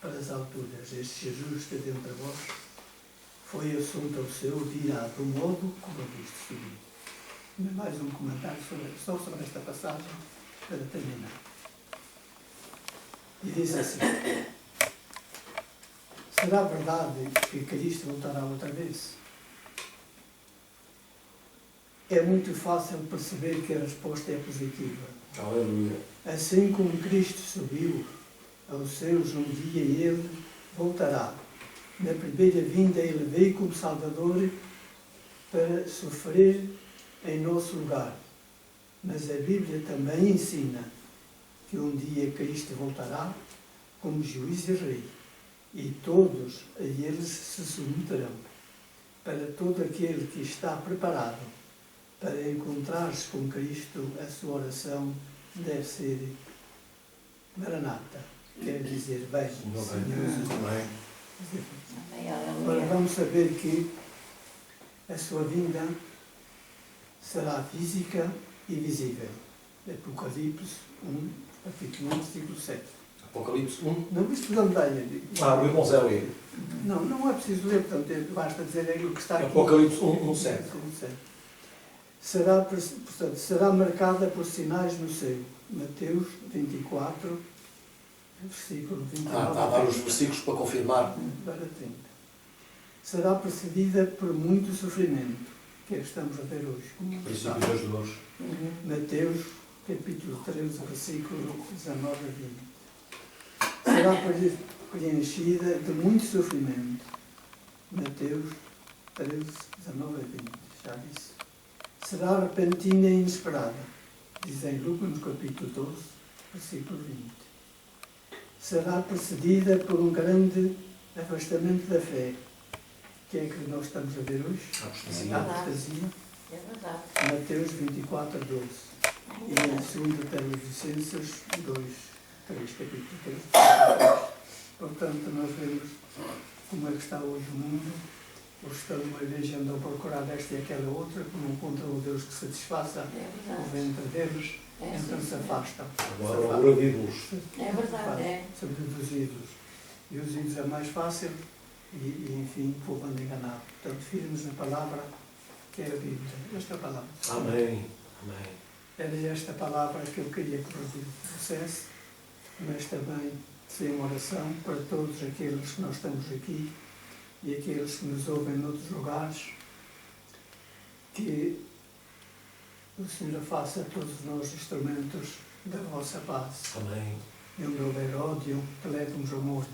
para as alturas? Este Jesus que dentre vós foi assunto ao céu, virá do modo como viste subir. Mais um comentário só sobre esta passagem, para terminar. E diz assim: será verdade que Cristo voltará outra vez? É muito fácil perceber que a resposta é positiva. Aleluia. Assim como Cristo subiu aos céus, um dia Ele voltará. Na primeira vinda Ele veio como Salvador para sofrer em nosso lugar. Mas a Bíblia também ensina que um dia Cristo voltará como juiz e rei, e todos a eles se submeterão. Para todo aquele que está preparado para encontrar-se com Cristo, a sua oração deve ser Maranata, quer dizer, vem, Senhor. Amém. Amém, Agora aleluia. vamos saber que a sua vinda será física e visível. Apocalipse 1, capítulo 1, versículo 7. Apocalipse 1. Não isto da medalha. O irmão Zé lê. Não é preciso ler, portanto, basta dizer aquilo que está aqui. Apocalipse 1, 7. Portanto, será marcada por sinais no céu. Mateus 24, versículo 29. Está a dar os versículos para confirmar. Para 30. Será precedida por muito sofrimento, que é que estamos a ver hoje. Princípios das dores. Mateus, capítulo 13, versículo 19 a 20. Será preenchida de muito sofrimento. Mateus 13, 19 a 20. Já disse. Será repentina e inesperada. Diz em Lucas, no capítulo 12, versículo 20. Será precedida por um grande afastamento da fé. O que é que nós estamos a ver hoje? A apostasia. A apostasia. É verdade. Mateus 24, 12. E em 2 Tessalonicenses 2, 3, capítulo 3. Portanto, nós vemos como é que está hoje o mundo. Os que estão numa igreja andam a procurar esta e aquela outra, que não encontram o Deus que satisfaça É o verdade. ventre deles, É, então sim, se sim. afastam. Agora ora vivos. É verdade, é. São reduzidos. E os ídolos é mais fácil e enfim, o povo anda enganado. Portanto, firmes na palavra que é a Bíblia. Esta palavra. Amém. Amém. Era esta palavra que eu queria que o dissesse, mas também sem uma oração para todos aqueles que nós estamos aqui e aqueles que nos ouvem noutros lugares, que o Senhor faça a todos nós instrumentos da vossa paz. Amém. E onde houver ódio, que leve-nos ao amor.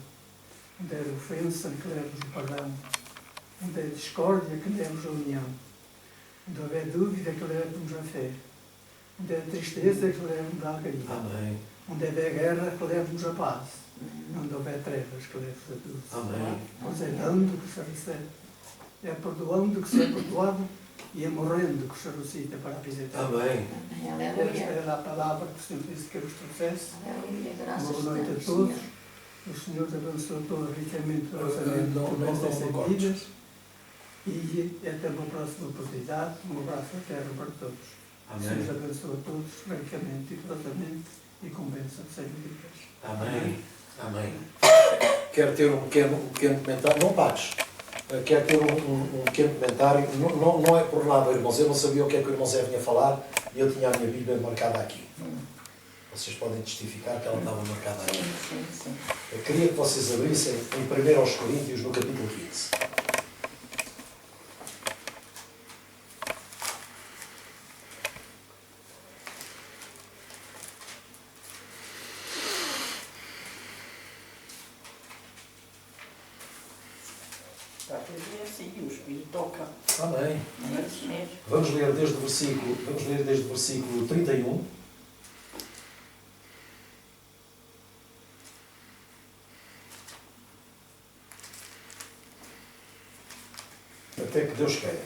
Onde houver ofensa, que leve-nos ao perdão. Onde houver discórdia, que leve-nos à união. Onde houver dúvida, que leve-nos à fé. Onde houver tristeza, que leve-nos à alegria. Amém. Onde houver guerra, que leve-nos à paz. Onde houver trevas, que leve-nos a luz. Amém. Pois é dando que se recebe. É perdoando que se é perdoado e é morrendo que se ressuscita para a vida eterna. Amém. Amém, Esta aleluia. era a palavra que o Senhor disse que eu vos trouxesse. Aleluia, Uma graças boa noite a Deus, todos. Senhor. O Senhor te abençoe todos ricamente Não, nestas não vidas. E até uma próxima oportunidade. Um abraço fraterno para todos. O Senhor te Amém. abençoe a todos ricamente e profundamente e com bênção sem medidas. Amém. Amém. Quero ter um pequeno comentário. Não pares. Quero ter um pequeno comentário. Não é por nada, irmãos. Eu não sabia o que é que o irmão Zé vinha falar e eu tinha a minha Bíblia marcada aqui. Vocês podem testificar que ela estava marcada aqui. Sim, sim, sim. Eu queria que vocês abrissem em 1 aos Coríntios, no capítulo 15. Está a fazer assim, o Espírito toca. Amém. É isso mesmo. Vamos ler desde o versículo 31. Até que Deus queira.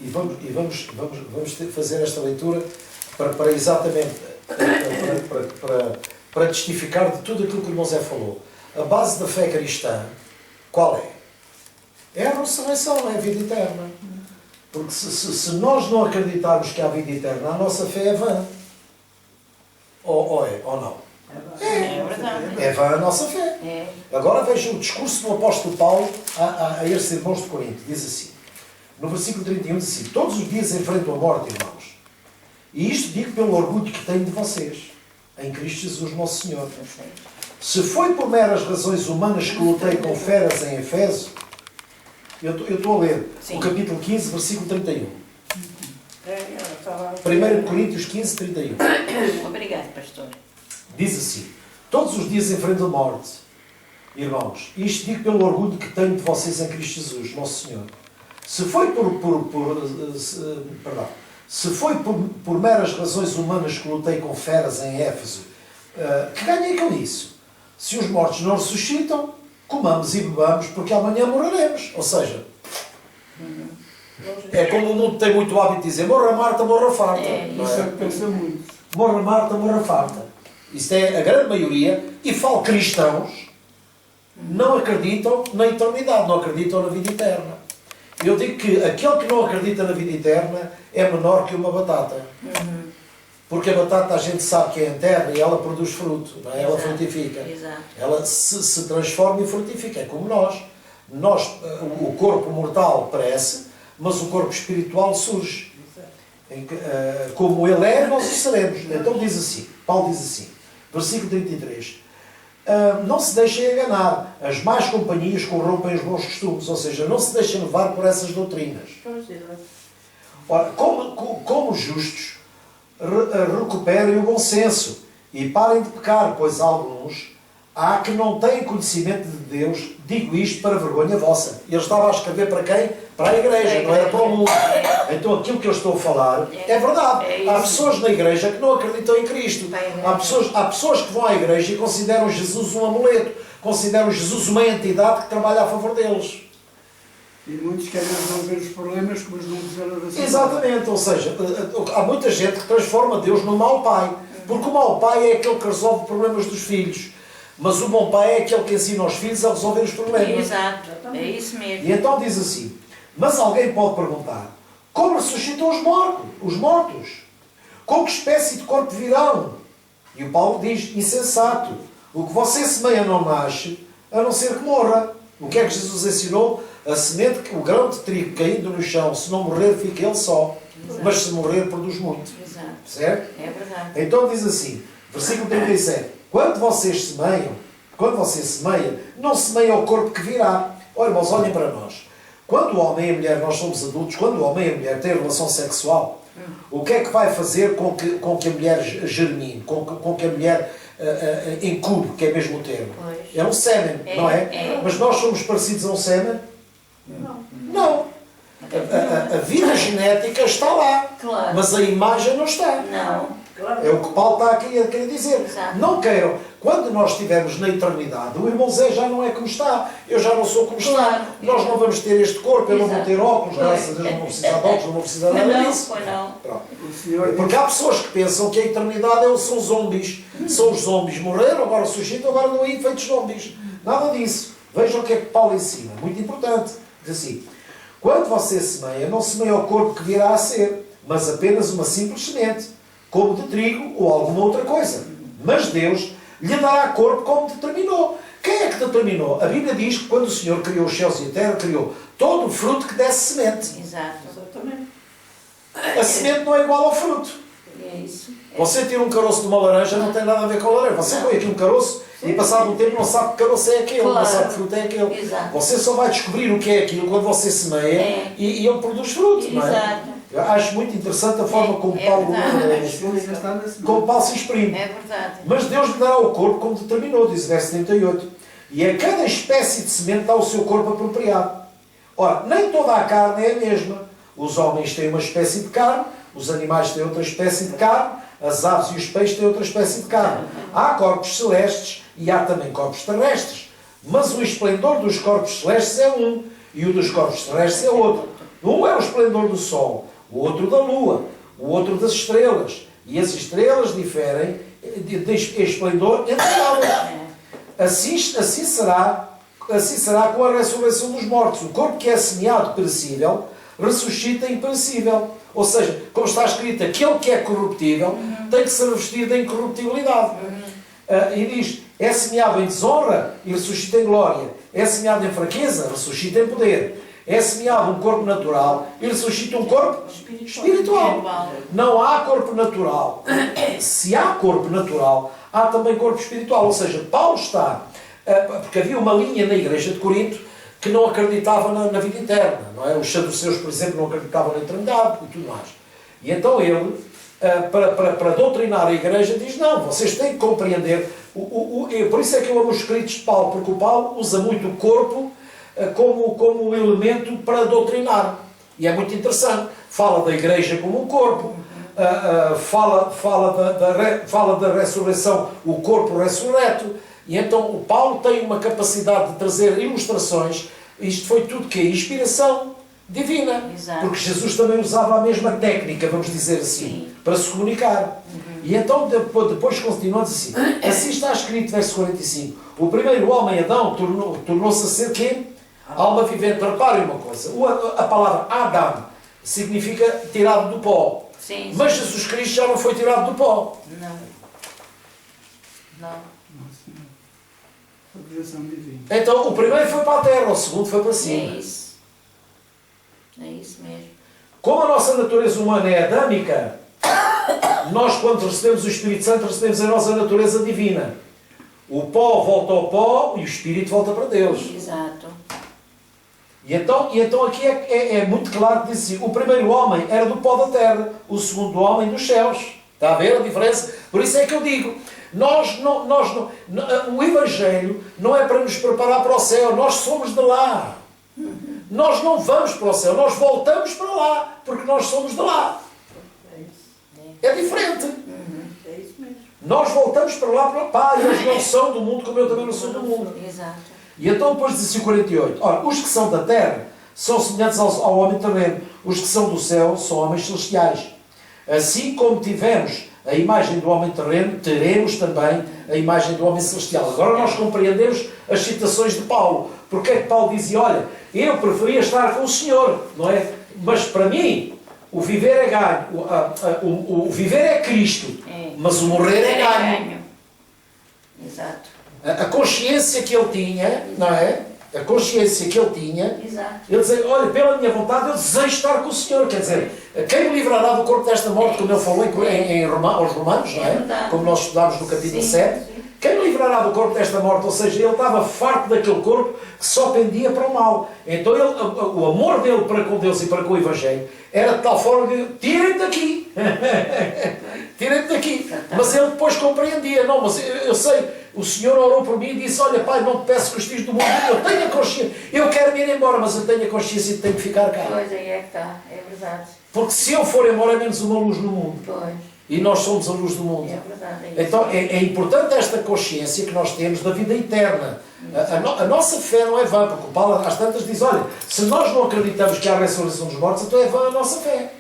E vamos fazer esta leitura para exatamente para testificar de tudo aquilo que o irmão Zé falou. A base da fé cristã, qual é? É a ressurreição, é a vida eterna. Porque se nós não acreditarmos que há vida eterna, a nossa fé é vã. Ou não? É verdade. É vã a nossa fé. É. Agora veja o discurso do apóstolo Paulo a estes irmãos de Corinto. Diz assim, no versículo 31, diz assim: todos os dias enfrentam a morte, irmãos. E isto digo pelo orgulho que tenho de vocês, em Cristo Jesus nosso Senhor. Se foi por meras razões humanas que lutei com feras em Efésio, eu estou a ler Sim. o capítulo 15, versículo 31. Estava 1 Coríntios 15, 31. Obrigado, pastor. Diz assim: todos os dias enfrento a morte, irmãos, e isto digo pelo orgulho que tenho de vocês em Cristo Jesus, nosso Senhor. Se foi por meras razões humanas que lutei com feras em Éfeso, que ganhei com isso? Se os mortos não ressuscitam, comamos e bebamos, porque amanhã morreremos. Ou seja, é como o mundo tem muito hábito de dizer: morra Marta, morra farta. Não Isso é é? o que pensa muito. Morra Marta, morra farta. Isto é a grande maioria, e falo cristãos, não acreditam na eternidade, não acreditam na vida eterna. Eu digo que aquele que não acredita na vida eterna é menor que uma batata. Porque a batata a gente sabe que é em terra e ela produz fruto, não é? Ela Exato. frutifica. Exato. Ela se transforma e frutifica. É como nós. O corpo mortal perece, mas o corpo espiritual surge. Como ele é, nós o seremos. Então diz assim, Paulo diz assim, versículo 33. Não se deixem enganar. As más companhias corrompem os bons costumes. Ou seja, não se deixem levar por essas doutrinas. Ora, como justos, recuperem o bom senso e parem de pecar, pois alguns há que não têm conhecimento de Deus. Digo isto para vergonha vossa. Ele estava a escrever para quem? Para a igreja, não era para o mundo. Então aquilo que eu estou a falar é verdade. Há pessoas na igreja que não acreditam em Cristo. Há pessoas que vão à igreja e consideram Jesus um amuleto, consideram Jesus uma entidade que trabalha a favor deles. E muitos querem resolver os problemas, mas não fizeram oração. Exatamente, ou seja, há muita gente que transforma Deus num mau pai. Porque o mau pai é aquele que resolve problemas dos filhos. Mas o bom pai é aquele que ensina os filhos a resolver os problemas. Exato. É isso mesmo. E então diz assim, mas alguém pode perguntar, como ressuscitam os mortos? Com que espécie de corpo virão? E o Paulo diz, insensato, o que você semeia não nasce, a não ser que morra. O que é que Jesus ensinou? A semente, o grão de trigo caindo no chão, se não morrer, fica ele só. Exato. Mas se morrer, produz muito. Exato. Certo? É verdade. Então diz assim, versículo 37, quando você semeia, não semeia o corpo que virá. Olha, irmãos, olhem para nós. Quando o homem e a mulher, nós somos adultos, quando o homem e a mulher têm relação sexual, o que é que vai fazer com que a mulher germine, com que a mulher incube, que é mesmo o termo? Pois. É um sêmen, não é? É. Mas nós somos parecidos a um sêmen? Não. A vida genética está lá, Claro. mas a imagem não está. Não. É o que Paulo está aqui a querer dizer. Exato. Não queiram. Quando nós estivermos na eternidade, o irmão Zé já não é como está. Eu já não sou como Claro. está. Nós não vamos ter este corpo. Eu não vou Exato. ter óculos. Graças a Deus não vou precisar de óculos. Não vou precisar nada Não, disso. foi não. Pronto. O Senhor Porque há pessoas que pensam que a eternidade são zombies. São os zombies. Morreram, agora suscitam, agora não aí feitos zombies. Nada disso. Vejam o que é que Paulo ensina. Muito importante. Diz assim. Quando você semeia, não semeia o corpo que virá a ser, mas apenas uma simples semente, como de trigo ou alguma outra coisa. Mas Deus lhe dará corpo como determinou. Quem é que determinou? A Bíblia diz que quando o Senhor criou os céus e a terra, criou todo o fruto que desse semente. Exato. Exatamente. A semente não é igual ao fruto. É isso. Você tira um caroço de uma laranja, não tem nada a ver com a laranja. Você põe aqui um caroço e passado um tempo não sabe que caroço é aquele, não Claro. sabe que fruto é aquele. Exato. Você só vai descobrir o que é aquilo quando você semeia É. e ele produz fruto. Não é? Exato. Eu acho muito interessante a forma como É Paulo, verdade. a ciência está na como Paulo se exprime. É verdade. Mas Deus lhe dará o corpo como determinou, diz o verso 78. E a cada espécie de semente dá o seu corpo apropriado. Ora, nem toda a carne é a mesma. Os homens têm uma espécie de carne, os animais têm outra espécie de carne, as aves e os peixes têm outra espécie de carne. Há corpos celestes e há também corpos terrestres. Mas o esplendor dos corpos celestes é um, e o dos corpos terrestres é outro. Um é o esplendor do sol, o outro da lua, o outro das estrelas. E as estrelas diferem de esplendor entre elas. Assim será com a ressurreição dos mortos. O corpo que é semeado perecível, ressuscita imperecível. Ou seja, como está escrito, aquele que é corruptível tem que se revestir da incorruptibilidade. E diz, é semeado em desonra e ressuscita em glória. É semeado em fraqueza, ressuscita em poder. É semeado um corpo natural e ressuscita um corpo espiritual. Não há corpo natural. Se há corpo natural, há também corpo espiritual. Ou seja, Paulo está... porque havia uma linha na igreja de Corinto que não acreditava na vida eterna, não é? Os saduceus, por exemplo, não acreditavam na eternidade e tudo mais. E então ele, para doutrinar a igreja, diz, não, vocês têm que compreender... por isso é que eu amo os escritos de Paulo, porque o Paulo usa muito o corpo como elemento para doutrinar. E é muito interessante. Fala da igreja como um corpo, fala da ressurreição, o corpo ressurreto. E então o Paulo tem uma capacidade de trazer ilustrações. Isto foi tudo que é inspiração divina. Exato. Porque Jesus também usava a mesma técnica, vamos dizer assim, Sim. para se comunicar. E então depois continua a dizer assim, assim está escrito, verso 45, o primeiro homem, Adão, tornou-se a ser quem? Alma vivente. Reparem uma coisa, a palavra Adam significa tirado do pó. Sim, Mas sim. Jesus Cristo já não foi tirado do pó. Não. Não. Nossa, a criação divina. Então o primeiro foi para a terra, o segundo foi para É cima. isso. É isso mesmo. Como a nossa natureza humana é adâmica, nós quando recebemos o Espírito Santo recebemos a nossa natureza divina. O pó volta ao pó e o Espírito volta para Deus. Exato. E então aqui é muito claro que diz assim, o primeiro homem era do pó da terra, o segundo homem dos céus. Está a ver a diferença? Por isso é que eu digo, o Evangelho não é para nos preparar para o céu, nós somos de lá. Nós não vamos para o céu, nós voltamos para lá, porque nós somos de lá. É isso. É diferente. É isso mesmo. Nós voltamos para lá, para o Pai, eles não são do mundo como eu também não sou do mundo. Exato. E então depois diz assim o 48, ora, os que são da terra são semelhantes ao homem terreno, os que são do céu são homens celestiais. Assim como tivemos a imagem do homem terreno, teremos também a imagem do homem celestial. Agora nós compreendemos as citações de Paulo. Porque é que Paulo dizia, olha, eu preferia estar com o Senhor, não é? Mas para mim, o viver é ganho, o viver é Cristo, mas o morrer é ganho. Exato. A consciência que ele tinha, não é? A consciência que ele tinha, Exato. ele dizia, olha, pela minha vontade eu desejo estar com o Senhor. Quer dizer, quem me livrará do corpo desta morte, como ele falou aos Romanos, não é? Como nós estudámos no capítulo 7. Quem me livrará do corpo desta morte? Ou seja, ele estava farto daquele corpo que só pendia para o mal. Então o amor dele para com Deus e para com o Evangelho era de tal forma que tirem-me daqui. Tirem-me daqui. Mas ele depois compreendia. Não, mas eu sei, o Senhor orou por mim e disse, olha pai, não te peço que os filhos do mundo, eu tenho a consciência, eu quero me ir embora, mas eu tenho a consciência de que tenho que ficar cá. Pois aí é que está, é verdade. Porque se eu for embora é menos uma luz no mundo. Pois, E nós somos a luz do mundo. é verdade. É isso. Então é importante esta consciência que nós temos da vida eterna. A nossa fé não é vã, porque o Paulo às tantas diz, olha, se nós não acreditamos que há a ressurreição dos mortos, então é vã a nossa fé.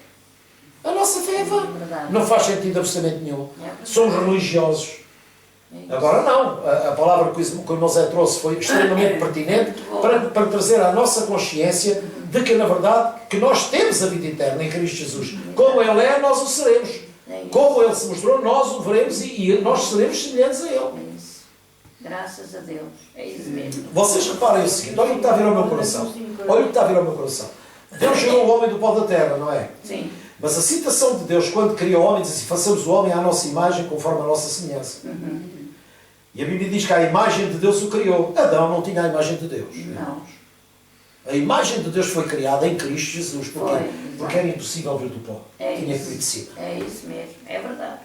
A nossa fé é vã. É verdade. Não faz sentido absolutamente nenhum. É verdade. Somos religiosos. É isso. Agora não. A palavra que o irmão Zé trouxe foi extremamente pertinente para trazer à nossa consciência de que, na verdade, que nós temos a vida eterna em Cristo Jesus. Como Ele é, nós o seremos. É isso. Como Ele se mostrou, nós o veremos e nós seremos semelhantes a Ele. É isso. Graças a Deus. É isso mesmo. Vocês reparem o seguinte, olha o que está a vir ao meu coração. Olha o que está a vir ao meu coração. Deus gerou o homem do pó da terra, não é? Sim. Mas a citação de Deus, quando criou o homem, diz assim, façamos o homem à nossa imagem, conforme a nossa semelhança. E a Bíblia diz que a imagem de Deus o criou. Adão não tinha a imagem de Deus. Não. A imagem de Deus foi criada em Cristo Jesus. Porquê? Foi, Porque era impossível vir do pó. É Tinha que isso. vir de cima. É isso mesmo. É verdade.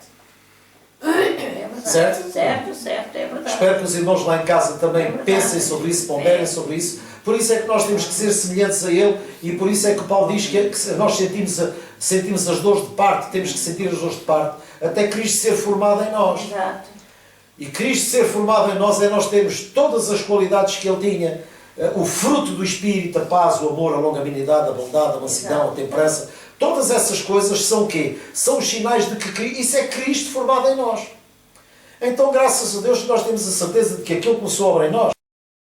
É verdade. Certo? Certo, é verdade. Espero que os irmãos lá em casa também É verdade. pensem sobre isso, ponderem sobre isso. Por isso é que nós temos que ser semelhantes a Ele e por isso é que o Paulo diz que nós sentimos as dores de parte, temos que sentir as dores de parte, até Cristo ser formado em nós. Exato. E Cristo ser formado em nós é nós termos todas as qualidades que Ele tinha, o fruto do Espírito, a paz, o amor, a longanimidade, a bondade, a mansidão, Exato. a temperança. Todas essas coisas são o quê? São os sinais de que isso é Cristo formado em nós. Então, graças a Deus, nós temos a certeza de que aquilo começou a obra em nós.